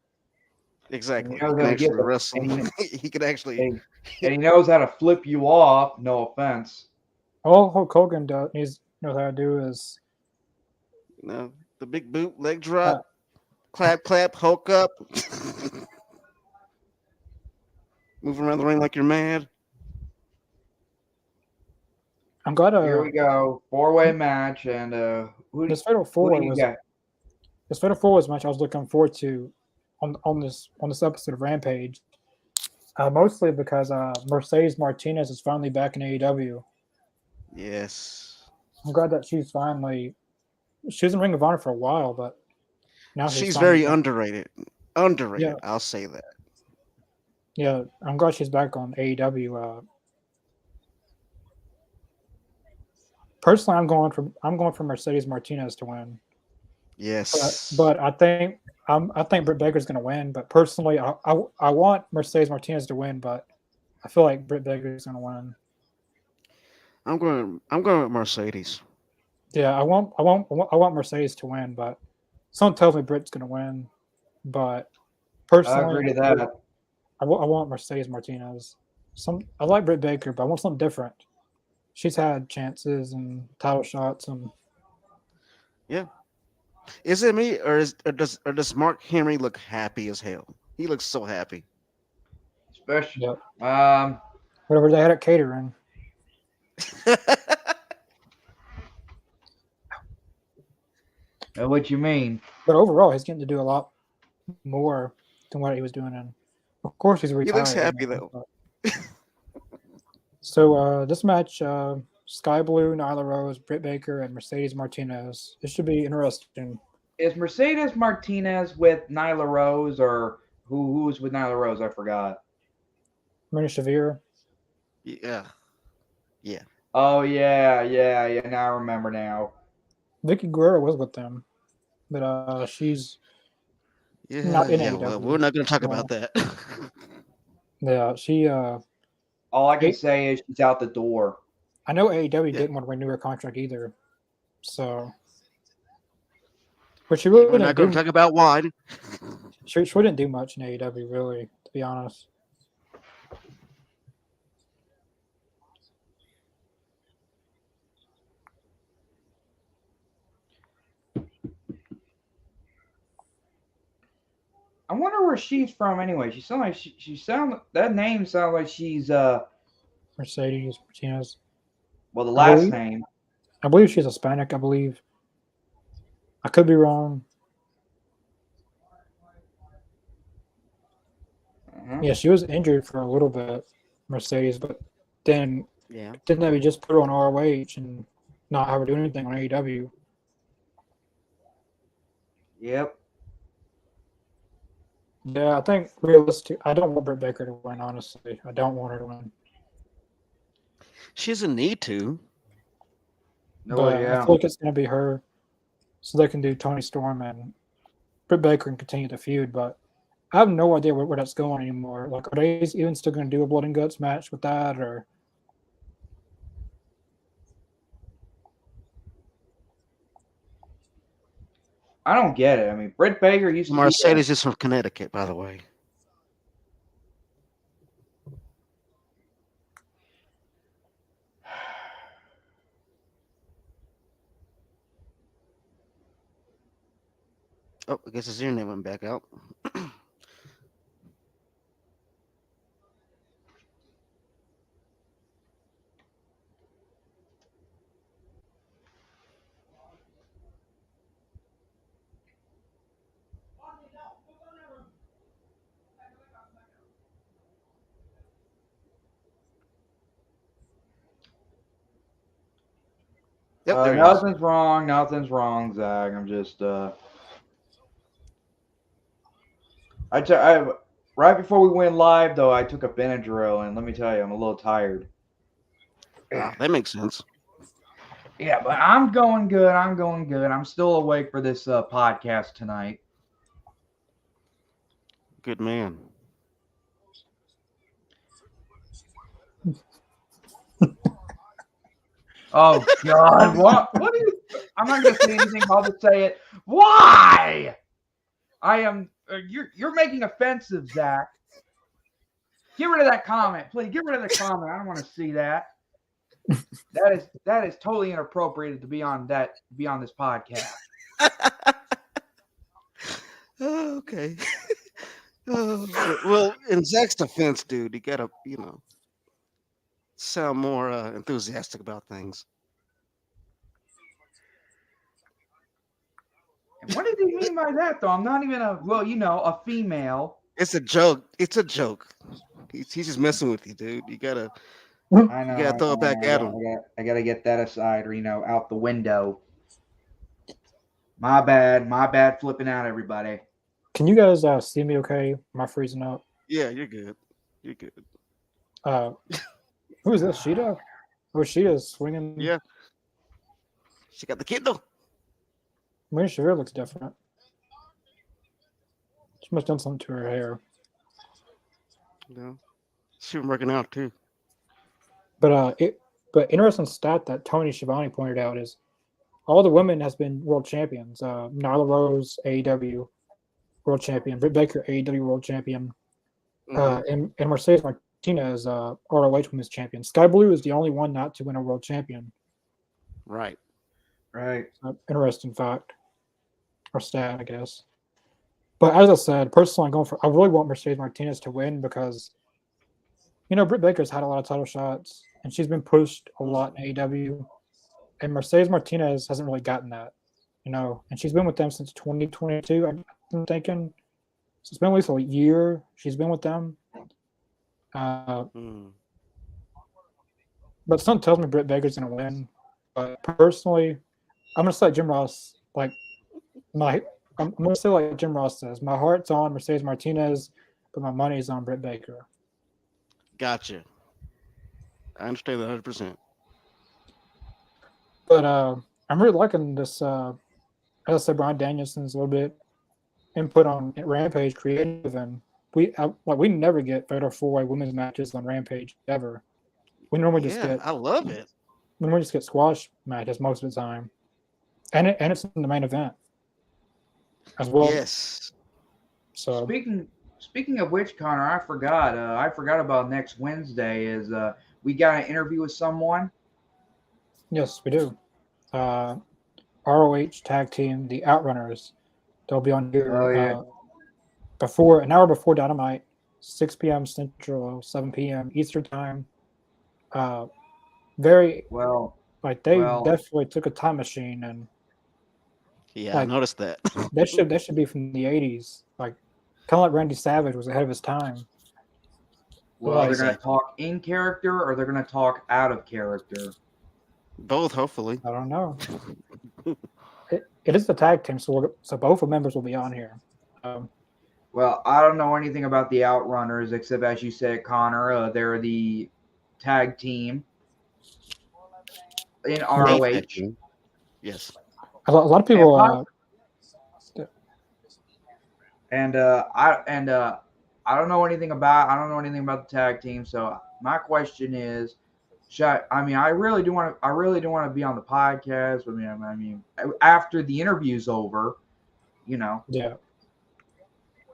Exactly. He knows He how can to get actually the- wrestle. and He can actually. And he knows how to flip you off. No offense. All Hulk Hogan knows how to do is The big boot, leg drop, clap, clap, Hulk up. Move around the ring like you're mad. I'm glad. Here we go. 4-way match, and This Fatal who Four do you was got? this Fatal Four was a match I was looking forward to on this episode of Rampage. Mostly because Mercedes Martinez is finally back in AEW. Yes. I'm glad that she was in Ring of Honor for a while, but now She's finally very back. underrated. Underrated. Yeah. I'll say that. Yeah, I'm glad she's back on AEW. Personally, I'm going for Mercedes Martinez to win. Yes. But I think Britt Baker's going to win. But personally, I want Mercedes Martinez to win, but I feel like Britt Baker's going to win. I'm going with Mercedes. Yeah, I want Mercedes to win, but someone tells me Britt's going to win. But personally, I agree to that. I want Mercedes Martinez. I like Britt Baker, but I want something different. She's had chances and title shots, and Yeah. Is it me or does Mark Henry look happy as hell? He looks so happy. Especially, whatever they had at catering. What you mean? But overall, he's getting to do a lot more than what he was doing. And of course, he's retired. He looks happy though. So this match, Sky Blue, Nyla Rose, Britt Baker, and Mercedes Martinez. This should be interesting. Is Mercedes Martinez with Nyla Rose, or who's with Nyla Rose? I forgot. Marina Shafir. Yeah. Oh yeah. Now I remember now. Vicky Guerrero was with them, but she's not in AEW. Well, we're not going to talk about that. Yeah, she. All I can say is she's out the door. I know AEW didn't want to renew her contract either, so. But she really We're not going to talk about why. She didn't do much in AEW, really, to be honest. I wonder where she's from anyway. She sounds like that name sounds like she's Mercedes Martinez. Well, the last name. I believe she's Hispanic. I believe. I could be wrong. Yeah, she was injured for a little bit, Mercedes, but then didn't they just put her on ROH and not have her do anything on AEW? Yep. Yeah, I think realistic. I don't want Britt Baker to win. Honestly, I don't want her to win. She doesn't need to. But I feel like it's going to be her, so they can do Tony Storm and Britt Baker and continue the feud. But I have no idea where that's going anymore. Like, are they even still going to do a blood and guts match with that, or? I don't get it. I mean, Britt Baker used to Mercedes is from Connecticut, by the way. Oh, I guess his internet went back out. Yep, there he is. Nothing's wrong. Nothing's wrong, Zach. I'm just I right before we went live though, I took a Benadryl, and let me tell you, I'm a little tired. Ah, that makes sense. Yeah, but I'm going good. I'm going good. I'm still awake for this podcast tonight. Good man. Oh God, what? What are you? I'm not gonna say anything. I'll just say it. Why? I am. You're making offensive, Zach. Get rid of that comment, please. Get rid of the comment. I don't want to see that. That is totally inappropriate to be on this podcast. Oh, okay. Well, in Zach's defense, dude, you gotta, sound more enthusiastic about things. And what did he mean by that, though? I'm not even a female. It's a joke. It's a joke. He's just messing with you, dude. You gotta I know. you gotta throw it back at him. I gotta get that aside, or out the window. My bad. My bad. Flipping out, everybody. Can you guys see me okay? Am I freezing up? Yeah, you're good. You're good. Who is this? Sheeta? Oh, Sheeta's swinging. Yeah. She got the kid though. Maria Shavir looks different. She must have done something to her hair. Yeah. She been working out too. But interesting stat that Tony Schiavone pointed out is all the women has been world champions. Nyla Rose, AEW world champion. Britt Baker, AEW world champion. And Mercedes Martinez, ROH women's champion. Sky Blue is the only one not to win a world champion. Right. Interesting fact. Or stat, I guess. But as I said, personally, I really want Mercedes Martinez to win because, Britt Baker's had a lot of title shots and she's been pushed a lot in AEW. And Mercedes Martinez hasn't really gotten that, and she's been with them since 2022, I'm thinking. So it's been at least a year she's been with them. But something tells me Britt Baker's going to win. But personally, I'm going to say Jim Ross, I'm going to say like Jim Ross says, my heart's on Mercedes Martinez, but my money's on Britt Baker. Gotcha. I understand that 100%. But I'm really liking this. As I said, Bryan Danielson's a little bit input on Rampage creative, and we never get fatal 4-way women's matches on Rampage ever. We normally just get. I love it. We normally just get squash matches most of the time, and it's in the main event as well. Yes. So speaking of which, Connor, I forgot about next Wednesday. Is we got an interview with someone. Yes, we do. ROH tag team, the Outrunners. They'll be on here an hour before Dynamite, 6 p.m. Central, 7 p.m. Eastern time. Very well. Definitely took a time machine and. Yeah, I noticed that. that should be from the 80s, kind of like Randy Savage was ahead of his time. Well, they're going to talk in character, or they're going to talk out of character. Both, hopefully. I don't know. It is the tag team, so both members will be on here. Well, I don't know anything about the Outrunners, except as you said, Connor, they're the tag team in ROH. Yes. A lot of people. I don't know anything about the tag team. So my question is, I really do want to be on the podcast. I mean, after the interview's over, Yeah.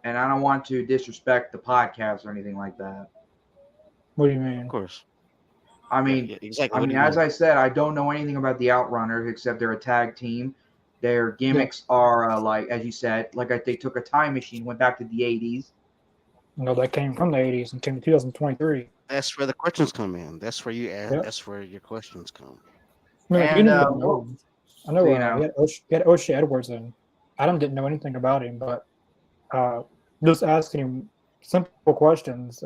And I don't want to disrespect the podcast or anything like that. What do you mean? Of course. I mean, exactly. As I said, I don't know anything about the Outrunners except they're a tag team. Their gimmicks are like, as you said, like they took a time machine, went back to the 80s. No, that came from the 80s and came to 2023. That's where the questions come in. That's where you ask. Yep. That's where your questions come. I mean, like, you And didn't even know him. I know, so, he had O'Shea Edwards in. Adam didn't know anything about him, but just asking him simple questions,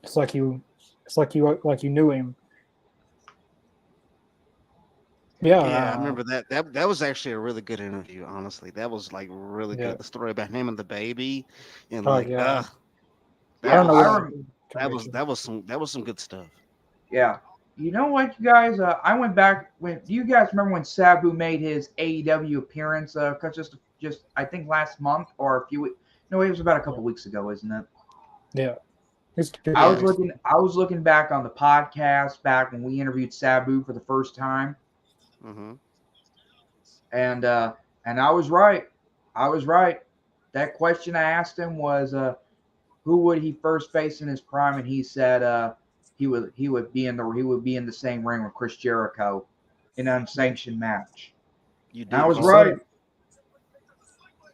it's like you knew him. Yeah, Yeah, I remember that. That was actually a really good interview. Honestly, that was like really Yeah. good. The story about him and the baby, and Oh, like, yeah. that I don't know. that was some good stuff. Yeah. You know what, you guys? I went back when. Do you guys remember when Sabu made his AEW appearance? Cause just I think last month or a few weeks. No, it was about a couple weeks ago, isn't it? Yeah. I was looking back on the podcast back when we interviewed Sabu for the first time, Mm-hmm. and I was right. I was right. That question I asked him was, who would he first face in his prime, and he said he would be in the same ring with Chris Jericho in an unsanctioned match. You And I did was call right.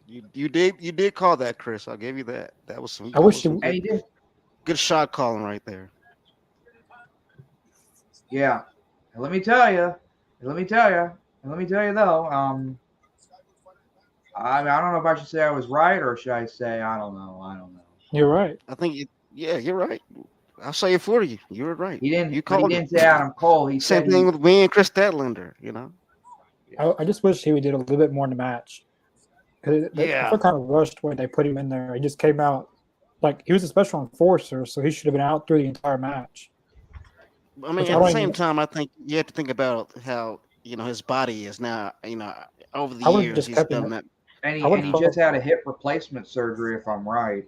You did call that, Chris. I'll give you that. That was some. I wish some And he good, did. good shot calling right there. Yeah. And let me tell you though. I don't know if I should say I was right or should I say I don't know. You're right. I think. Yeah, you're right. I'll say it for you. You were right. He didn't. You But he called didn't it. say Adam Cole. He Same said thing with me and Chris Statlander. You know. I just wish he would did a little bit more in the match. I Yeah. feel kind of rushed when they put him in there. He just came out like he was a special enforcer, so he should have been out through the entire match. I mean, Which at I the don't same even- time, I think you have to think about how his body is now. Over the I would've years, just he's kept him done that. and I would he just had a hip replacement surgery, if I'm right.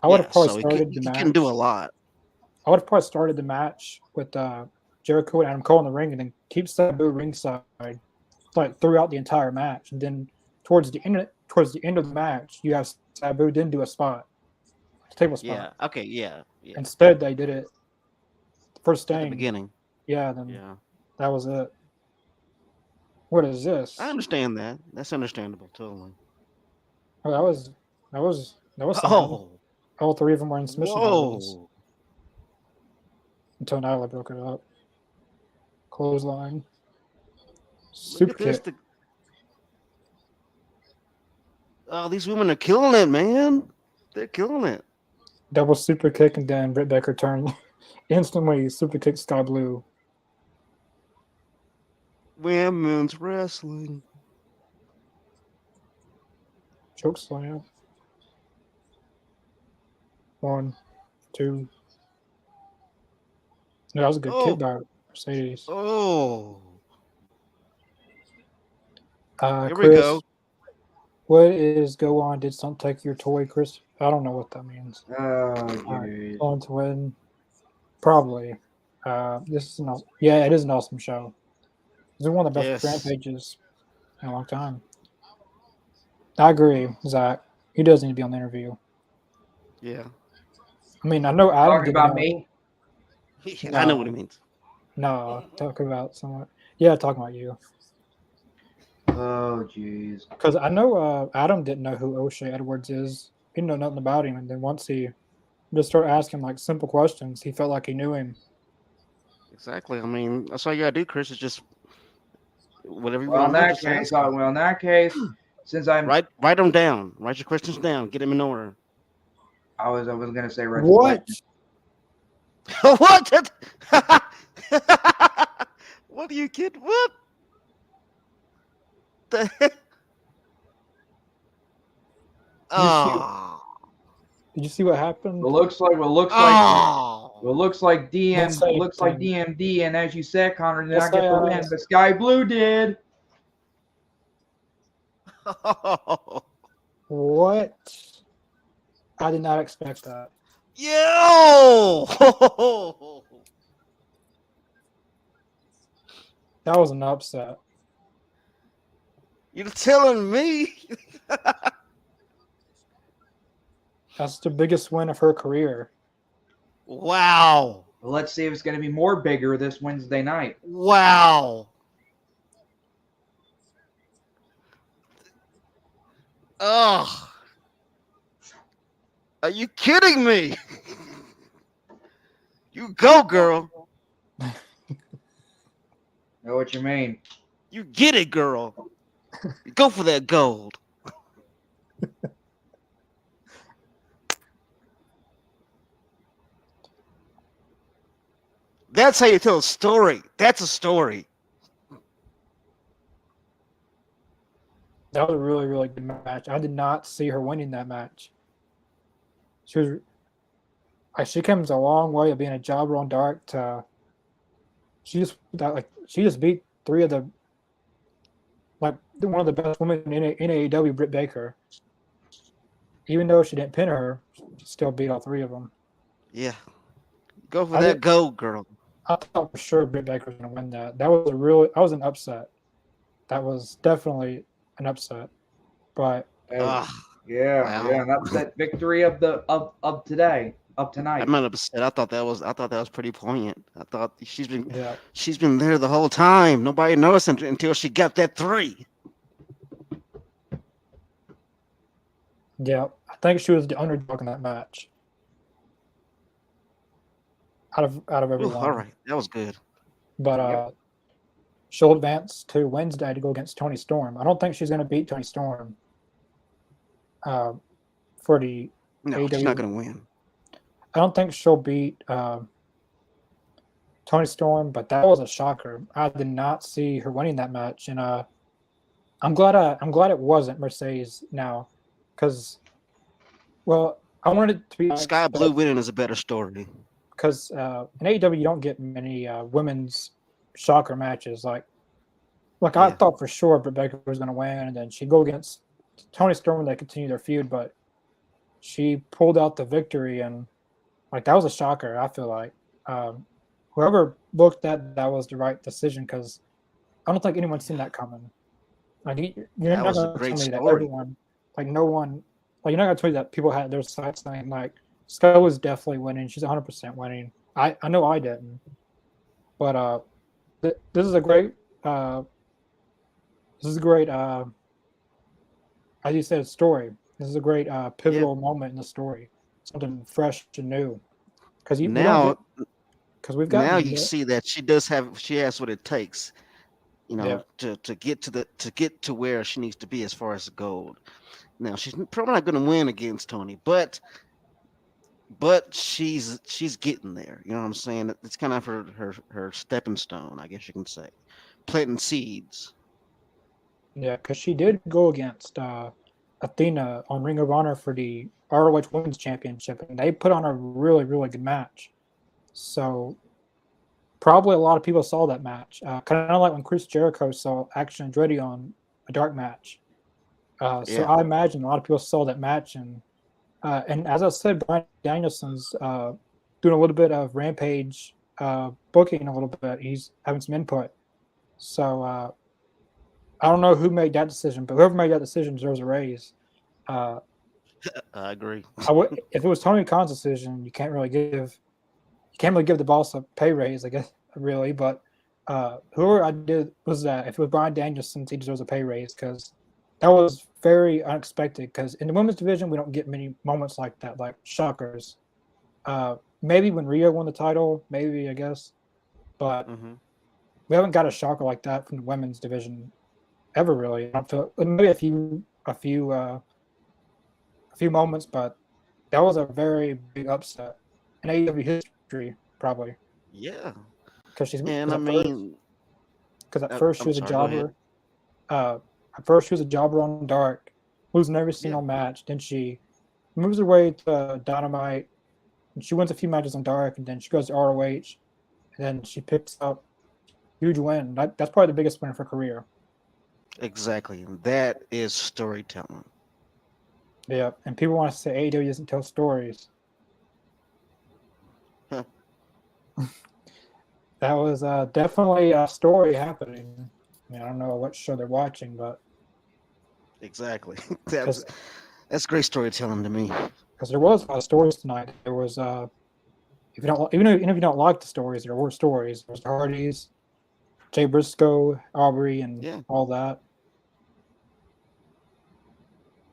I would have Yeah, probably so started the he match. can do a lot. I would have probably started the match with Jericho and Adam Cole in the ring, and then keep Sabu ringside, like throughout the entire match. And then towards the end of the match, you have Sabu then do a table spot. Yeah. Okay. Yeah. Yeah. Instead, they did it first At the thing. beginning. Yeah, then Yeah. that was it. What is this? I understand that. That's understandable. Totally. Oh, that was something. Oh. All three of them were in submission holds Whoa. until Nyla broke it up. Clothesline. Look Super at this. kick. Oh, these women are killing it, man. They're killing it. Double super kick, and then Britt Baker turned instantly super kick Sky Blue. Women's wrestling. Choke slam. 1, 2. No, that was a good kick by Mercedes. Oh. Here Chris, we go. what is go on? Did some take your toy, Chris? I don't know what that means. Oh, dude. On to win. Probably. This is it is an awesome show. It's one of the best rampages in a long time. I agree, Zach. He does need to be on the interview. Yeah. I mean, I know Adam Talking about me? I know what it means. No, talking about someone. Yeah, talking about you. Oh, jeez. Because I know Adam didn't know who O'Shea Edwards is. He didn't know nothing about him. And then once he just started asking like simple questions, he felt like he knew him. Exactly. I mean, that's all you gotta do, Chris, is just whatever you Well, want in to know. that Just case, ask them. since I'm, Write them down. Write your questions down. Get them in order. I was gonna say write What? What? What do you kid? What? The heck? Oh. Did you see what happened? What looks like Oh. DMD, and as you said, Connor did not get the win, but Sky Blue did. What? I did not expect that. Yo! That was an upset. You're telling me? That's the biggest win of her career. Wow. Well, let's see if it's going to be more bigger this Wednesday night. Wow. Oh, are you kidding me? You go, girl. Know what you mean? You get it, girl. You go for that gold. That's how you tell a story. That's a story. That was a really, really good match. I did not see her winning that match. She was she comes a long way of being a jobber on dark to she just beat three of the one of the best women in AEW, Britt Baker. Even though she didn't pin her, she still beat all three of them. Yeah. Go for I that did. gold, girl. I thought for sure Britt Baker was going to win that. That was an upset. That was definitely an upset. But Hey, Ah, yeah, wow. an upset victory of today, of tonight. I'm not upset. I thought that was pretty poignant. I thought yeah, she's been there the whole time. Nobody noticed until she got that 3. yeah, I think she was the underdog in that match out of Ooh, all everyone. right, that was good. But Yep. she'll advance to Wednesday to go against Tony Storm. I don't think she's going to beat Tony Storm uh, for the No, she's not AEW. gonna win. I don't think she'll beat Tony Storm, but that was a shocker. I did not see her winning that match, and I'm glad it wasn't Mercedes now, because I wanted it to be Sky Blue winning is a better story. because in AEW you don't get many women's shocker matches. Like I Yeah, thought for sure Britt Baker was going to win, and then she'd go against Tony Storm and they continue their feud, but she pulled out the victory, and like that was a shocker. I feel like um, whoever booked that was the right decision because I don't think anyone's seen that coming. Like you're that not was a going to tell great me that story. everyone, like no one, like you're not going to tell me that people had their sights saying like Sky was definitely winning. She's 100% winning. I know I didn't, but this is a great uh, this is a great as you said story. This is a great Yeah. pivotal moment in the story. Something fresh and new because we don't get Now, because we've now gotten you see that she has what it takes. yeah To get to get to where she needs to be as far as the gold. Now she's probably not going to win against Tony, but she's getting there. You know what I'm saying? It's kind of her stepping stone, I guess you can say, planting seeds. yeah because she did go against Athena on Ring of Honor for the ROH Women's Championship, and they put on a really really good match. So probably a lot of people saw that match, kind of like when Chris Jericho saw Action Andretti on a dark match. So Yeah, I imagine a lot of people saw that match, and as I said, Brian Danielson's doing a little bit of Rampage booking a little bit. He's having some input. So I don't know who made that decision, but whoever made that decision deserves a raise. Uh, I agree. if it was Tony Khan's decision, you can't really give the boss a pay raise, I guess, really. But whoever I did was that if it was Brian Danielson, he deserves a pay raise because that was very unexpected. Because in the women's division, we don't get many moments like that, like shockers. Maybe when Rhea won the title, maybe I guess, but Hmm. we haven't got a shocker like that from the women's division ever. Really, I don't feel maybe a few moments, but that was a very big upset in AEW history, probably Yeah, because and I mean, at first she I'm was a sorry. Go ahead. jobber. At first she was a jobber on Dark, losing every Yeah, single match. Then she moves her way to Dynamite, and she wins a few matches on Dark, and then she goes to ROH, and then she picks up huge win. That's probably the biggest win of her career. exactly. That is storytelling. Yeah, and people want to say AEW doesn't tell stories. That was definitely a story happening. I mean, I don't know what show they're watching, but Exactly. because That's great storytelling to me. there was a lot of stories tonight. There was if you don't even if you don't like the stories, there were stories. There was the Hardys, Jay Briscoe, Aubrey, and Yeah. all that.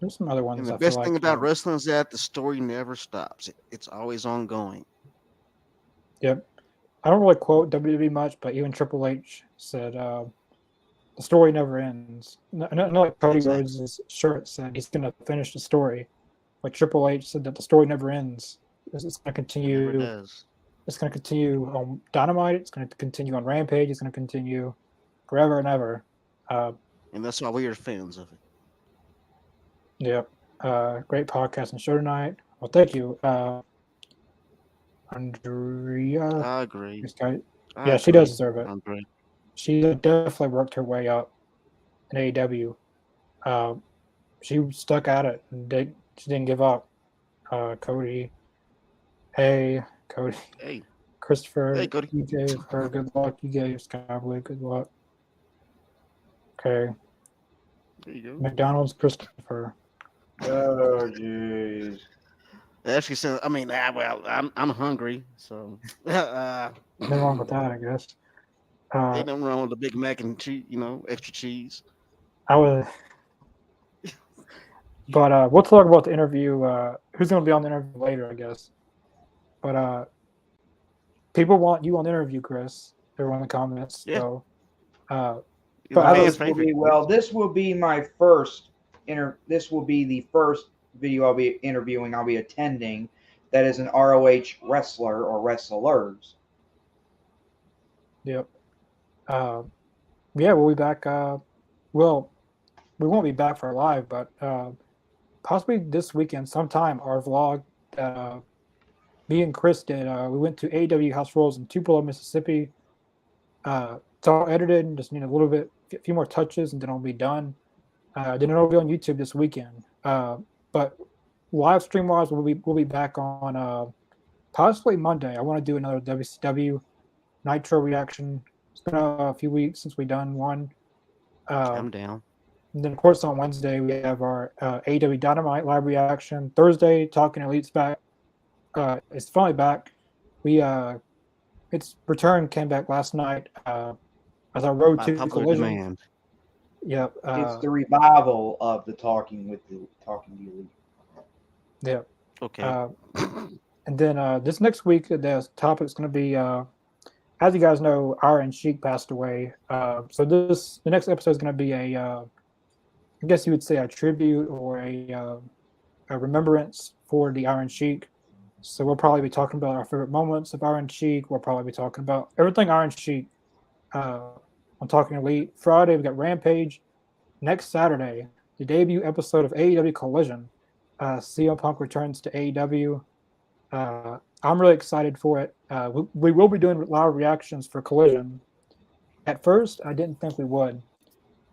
There's some other And ones the I feel best thing like. about wrestling is that the story never stops. It's always ongoing. Yep. I don't really quote WWE much, but even Triple H said the story never ends. Not like Cody Exactly. Rhodes' shirt said he's going to finish the story. Like Triple H said that the story never ends. It's going to It never continue. does. It's going to continue on Dynamite. It's going to continue on Rampage. It's going to continue forever and ever. Uh, And that's why we are fans of it. yep. Great podcast and show tonight. Well, thank you, Andrea. I agree. This guy, I yeah, she does agree. deserve it. I agree. She definitely worked her way up in AEW. Uh, she stuck at it and she didn't give up. Cody, hey, Cody, Hey, hey, Christopher, Cody. you gave her good luck. You gave Skyblue good luck. Okay, There you go. McDonald's, Christopher. Oh, jeez. Actually, said, I mean, well, I'm hungry, so Nothing wrong with that, I guess. ain't nothing wrong with the Big Mac and cheese, extra cheese. I was, but we'll talk about the interview. Who's going to be on the interview later, I guess. But people want you on the interview, Chris. Everyone in the comments. Yeah, So, you're but the I fan was, favorite. This will be my first This will be the first video I'll be interviewing. I'll be attending. That is an ROH wrestler or wrestlers. yep. Yeah, we'll be back. Well, we won't be back for live, but possibly this weekend sometime. Our vlog that me and Chris did. We went to AEW House Rules in Tupelo, Mississippi. It's all edited and just need a few more touches, and then it'll be done. Then it'll be on YouTube this weekend. But live stream wise, we'll be back on possibly Monday. I want to do another WCW Nitro reaction. It's been a few weeks since we done one. I'm down. And then, of course, on Wednesday, we have our AEW Dynamite live reaction. Thursday, Talking Elite's back. It's finally back. Its return came back last night as our Road By to popular Collision. demand. Yep. It's the revival of the Talking Elite. Yep. Okay. And then this next week, the topic's going to be, as you guys know, Iron Sheik passed away. So the next episode is going to be I guess you would say a tribute or a remembrance for the Iron Sheik. So we'll probably be talking about our favorite moments of Iron Sheik. We'll probably be talking about everything Iron Sheik on Talking Elite. Friday, we've got Rampage. Next Saturday, the debut episode of AEW Collision. CM Punk returns to AEW. I'm really excited for it. We will be doing live reactions for Collision. At first, I didn't think we would.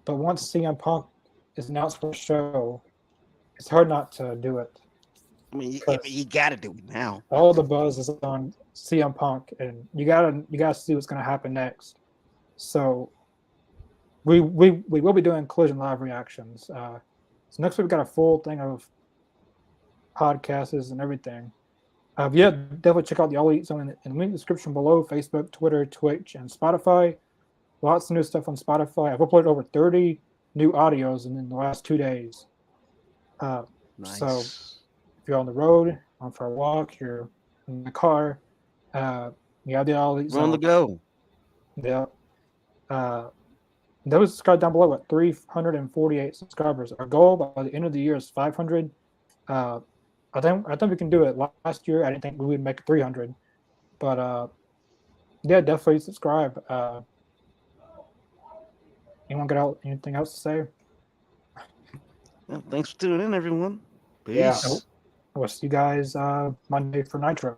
But once CM Punk is announced for the show, it's hard not to do it. I mean, you got to do it now. All the buzz is on CM Punk, and you gotta see what's gonna happen next. So we will be doing Collision live reactions. So next week we've got a full thing of podcasts and everything. Yeah, definitely check out the All Elite Zone in the link description below: Facebook, Twitter, Twitch, and Spotify. Lots of new stuff on Spotify. I've uploaded over 30 new audios in the last 2 days. Nice. So if you're on the road, on for a walk, you're in the car, you have the All Elite We're on the Zone. go. Yeah. Those subscribe down below at 348 subscribers. Our goal by the end of the year is 500. I think we can do it. Last year, I didn't think we would make 300, but yeah, definitely subscribe. Anyone got anything else to say? Well, thanks for tuning in, everyone. Peace. Yeah. We'll see you guys Monday for Nitro.